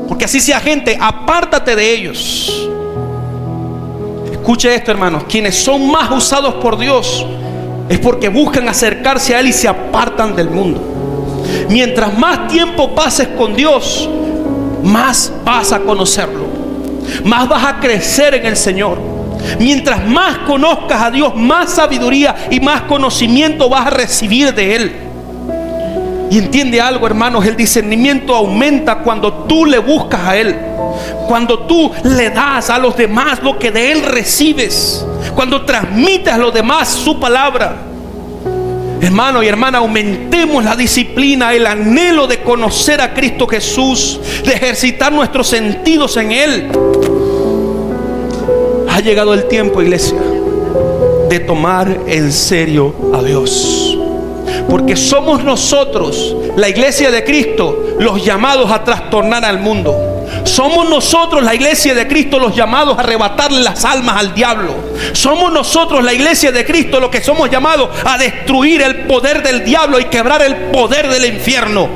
Porque así sea gente, apártate de ellos. Escuche esto, hermanos: quienes son más usados por Dios es porque buscan acercarse a Él y se apartan del mundo. Mientras más tiempo pases con Dios, más vas a conocerlo, más vas a crecer en el Señor. Mientras más conozcas a Dios, más sabiduría y más conocimiento vas a recibir de Él. Y entiende algo, hermanos, el discernimiento aumenta cuando tú le buscas a Él, cuando tú le das a los demás lo que de Él recibes, cuando transmites a los demás su palabra. Hermano y hermana, aumentemos la disciplina, el anhelo de conocer a Cristo Jesús, de ejercitar nuestros sentidos en Él. Ha llegado el tiempo, iglesia, de tomar en serio a Dios, porque somos nosotros, la iglesia de Cristo, los llamados a trastornar al mundo. Somos nosotros, la iglesia de Cristo, los llamados a arrebatarle las almas al diablo. Somos nosotros, la iglesia de Cristo, los que somos llamados a destruir el poder del diablo y quebrar el poder del infierno.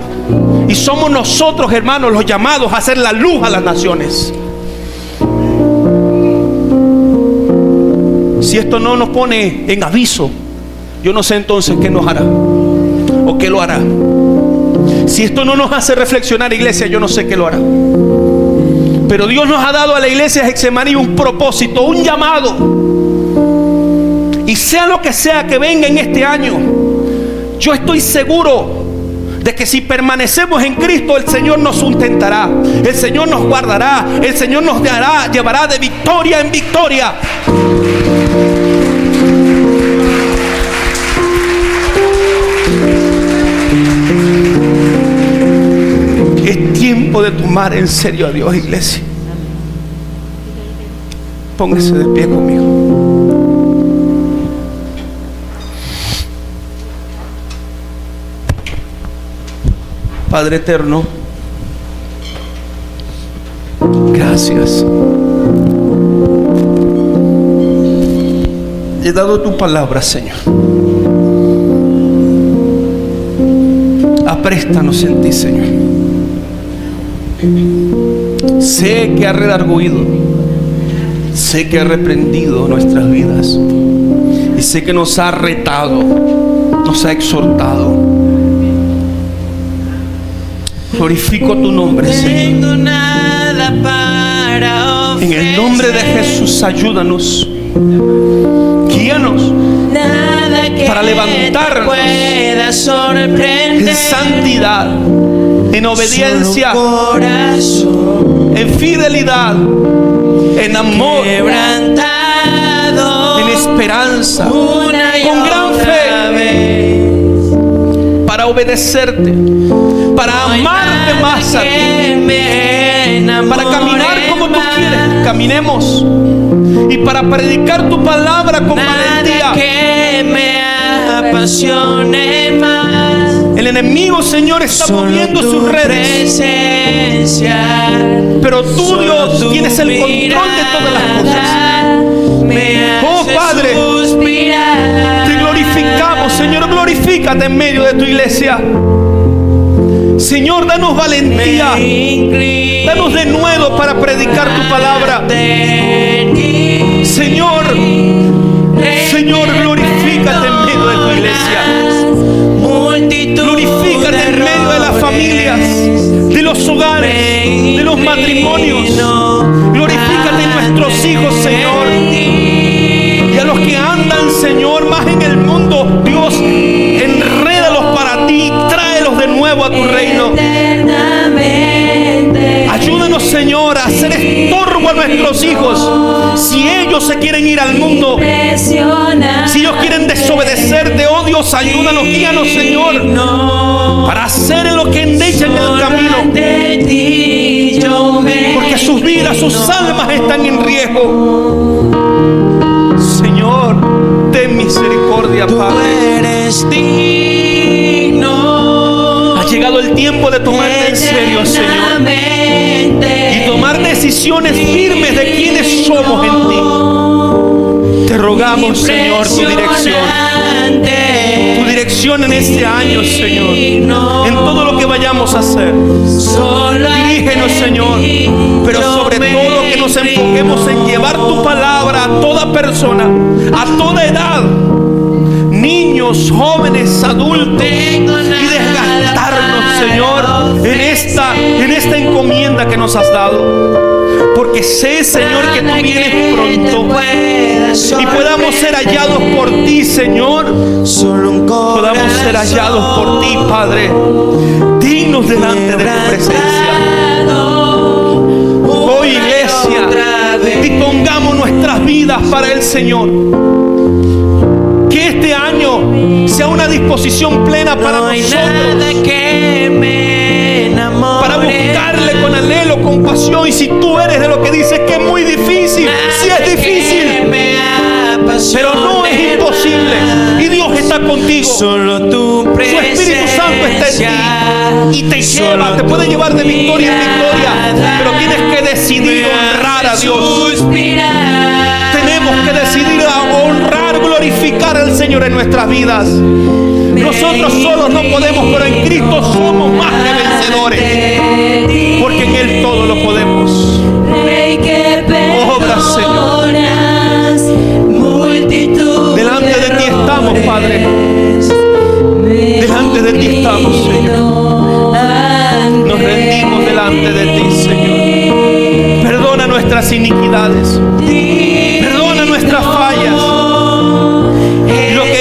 Y somos nosotros, hermanos, los llamados a hacer la luz a las naciones. Si esto no nos pone en aviso, yo no sé entonces qué nos hará o qué lo hará. Si esto no nos hace reflexionar, iglesia, yo no sé qué lo hará. Pero Dios nos ha dado a la iglesia de Getsemaní un propósito, un llamado. Y sea lo que sea que venga en este año, yo estoy seguro de que si permanecemos en Cristo, el Señor nos sustentará, el Señor nos guardará, el Señor nos llevará de victoria en victoria. Es tiempo de tomar en serio a Dios, iglesia. Póngase de pie conmigo. Padre eterno, gracias. He dado tu palabra, Señor. Apréstanos en ti, Señor. Sé que ha redarguido, sé que ha reprendido nuestras vidas, y sé que nos ha retado, nos ha exhortado. Glorifico tu nombre, Señor. En el nombre de Jesús, ayúdanos, guíanos para levantarnos en santidad, en obediencia, en fidelidad, en amor, en esperanza, con gran fe, para obedecerte, para amarte más a ti, para caminar como tú quieres que caminemos, y para predicar tu palabra con valentía. El enemigo, Señor, está moviendo sus redes, pero tú, Dios, tienes el control de todas las cosas. Oh Padre, te glorificamos, Señor. Glorifícate en medio de tu iglesia. Señor, danos valentía, danos denuedo para predicar tu palabra. Señor, glorifícate en medio de tu iglesia. Glorifícate en medio de las familias, de los hogares, de los matrimonios. Glorifícate en nuestros hijos, Señor. Y a los que andan, Señor, más en el mundo, Dios, enrédalos para ti, tráelos de nuevo a tu reino. Ayúdanos, Señor, a hacer estorbo a nuestros hijos. Si ellos se quieren ir al mundo, si ellos quieren desobedecerte, oh Dios, ayúdanos, guíanos, Señor, para hacer lo que endechan en el camino, porque sus vidas, sus almas están en riesgo. Señor, ten misericordia, Padre. Ha llegado el tiempo de tomarte en serio, Señor, y tomar decisiones firmes de quiénes somos en ti. Te rogamos, Señor, tu dirección en este año, Señor, en todo lo que vayamos a hacer. Dirígenos, Señor, pero sobre todo que nos enfoquemos en llevar tu palabra a toda persona, a toda edad, niños, jóvenes, adultos, y desgastarnos, Señor, en esta encomienda que nos has dado. Porque sé, Señor, que tú vienes pronto y podamos ser hallados por ti, Señor. Podamos ser hallados por ti, Padre, dignos delante de tu presencia. Oh, iglesia, dispongamos nuestras vidas para el Señor. Que este año sea una disposición plena para nosotros, para buscarle con anhelo, con pasión. Y si tú eres de lo que dices que es muy difícil, sí es difícil, pero no es imposible, y Dios está contigo. Su Espíritu Santo está en ti y te lleva, te puede llevar de victoria en victoria, pero tienes que decidir honrar a Dios. Tenemos que decidir a honrar, glorificar al Señor en nuestras vidas. Nosotros solos no podemos, pero en Cristo somos más que vencedores, porque en Él todo lo podemos. Obra, Señor. Delante de ti estamos, Padre. Delante de ti estamos, Señor. Nos rendimos delante de ti, Señor. Perdona nuestras iniquidades. Perdona nuestras fallas. Lo que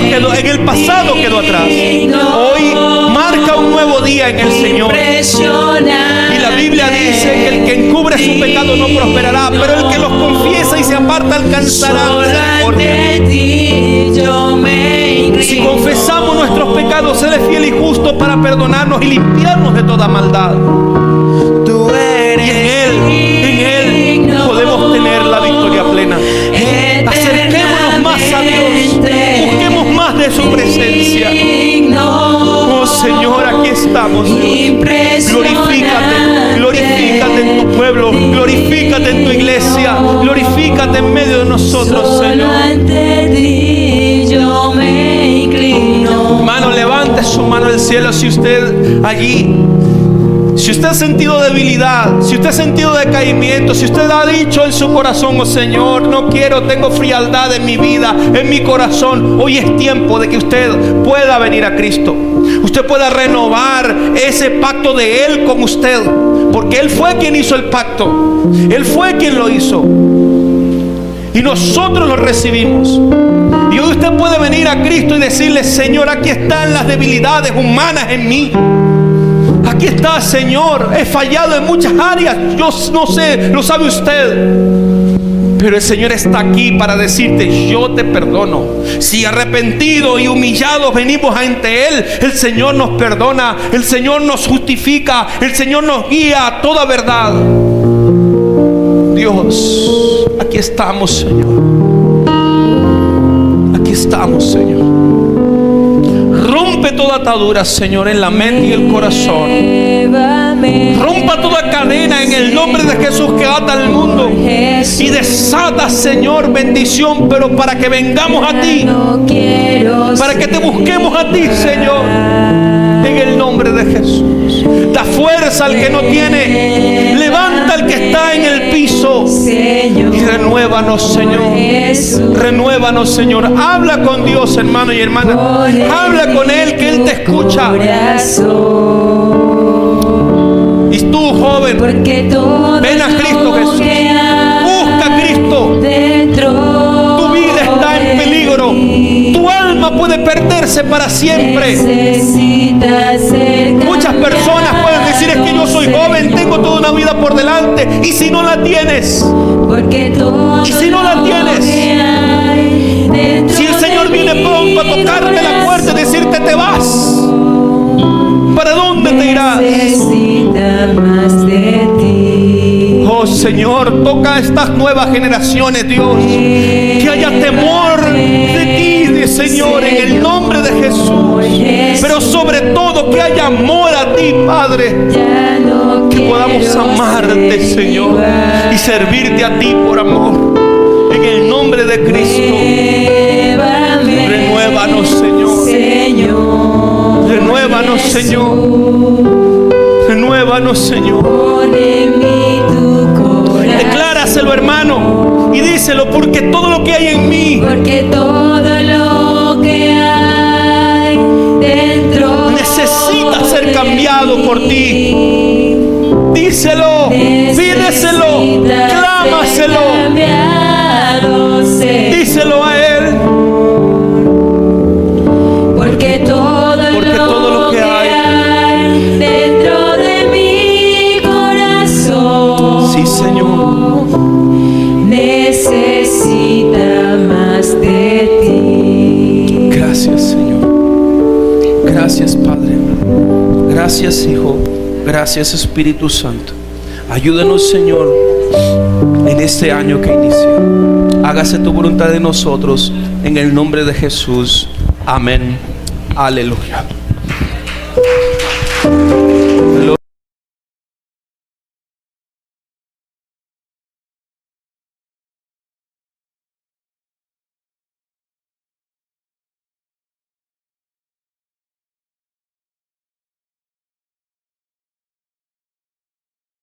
quedó en el pasado quedó atrás. Hoy marca un nuevo día en el Señor. Y la Biblia dice que el que encubre su pecado no prosperará, pero el que los confiesa y se aparta alcanzará misericordia. Si confesamos nuestros pecados, Él es fiel y justo para perdonarnos y limpiarnos de toda maldad. Y en Él podemos tener la victoria plena. Acerquémonos más a Dios, busquemos más de su presencia. Oh Señor, aquí estamos, Dios. Glorifícate en tu pueblo, glorifícate en tu iglesia, glorifícate en medio de nosotros, Señor. Hermano, levante su mano al cielo si usted allí, si usted ha sentido debilidad, si usted ha sentido decaimiento, si usted ha dicho en su corazón: oh Señor, no quiero, tengo frialdad en mi vida, en mi corazón. Hoy es tiempo de que usted pueda venir a Cristo. Usted pueda renovar ese pacto de Él con usted, porque Él fue quien hizo el pacto. Él fue quien lo hizo y nosotros lo recibimos. Y hoy usted puede venir a Cristo y decirle: Señor, aquí están las debilidades humanas en mí. Aquí está, Señor, he fallado en muchas áreas. Yo no sé, lo sabe usted, pero el Señor está aquí para decirte: yo te perdono. Si arrepentidos y humillados venimos ante Él, el Señor nos perdona, el Señor nos justifica, el Señor nos guía a toda verdad. Dios, aquí estamos, Señor. Aquí estamos, Señor. Rompe toda atadura, Señor, en la mente y el corazón. Rompa toda cadena en el nombre de Jesús que ata al mundo. Y desata, Señor, bendición, pero para que vengamos a ti, para que te busquemos a ti, Señor, en el nombre de Jesús. Da fuerza al que no tiene, levanta al que está en el piso y renuévanos, Señor. Renuévanos, Señor. Habla con Dios, hermano y hermana. Habla con Él, que Él te escucha. Y tú, joven, ven a Cristo Jesús. Busca a Cristo. Tu vida está en peligro. Tu alma puede perderse para siempre. Muchas personas pueden decir: es que yo soy joven, tengo toda una vida por delante. Y si no la tienes, y si no la tienes, si el Señor viene pronto a tocarte la puerta y decirte: te vas, ¿para dónde te irás? Oh Señor, toca a estas nuevas generaciones, Dios, que haya temor de ti, Señor, en el nombre de Jesús. Pero sobre todo que haya amor a ti, Padre, que podamos amarte, Señor, y servirte a ti por amor, en el nombre de Cristo. Renuévanos, Señor. Renuévanos, Señor. Renuévanos, Señor. Decláraselo, hermano, y díselo: porque todo lo que hay en mí, porque todo lo que hay dentro desesperado por ti. Díselo, pídeselo, clámaselo, díselo a Él. Porque todo lo que hay dentro de mi corazón, Sí, Señor, necesita más de ti. gracias, Señor. Gracias, Padre. Gracias, Hijo. Gracias, Espíritu Santo. Ayúdanos, Señor, en este año que inicia. Hágase tu voluntad en nosotros, en el nombre de Jesús. Amén. Aleluya.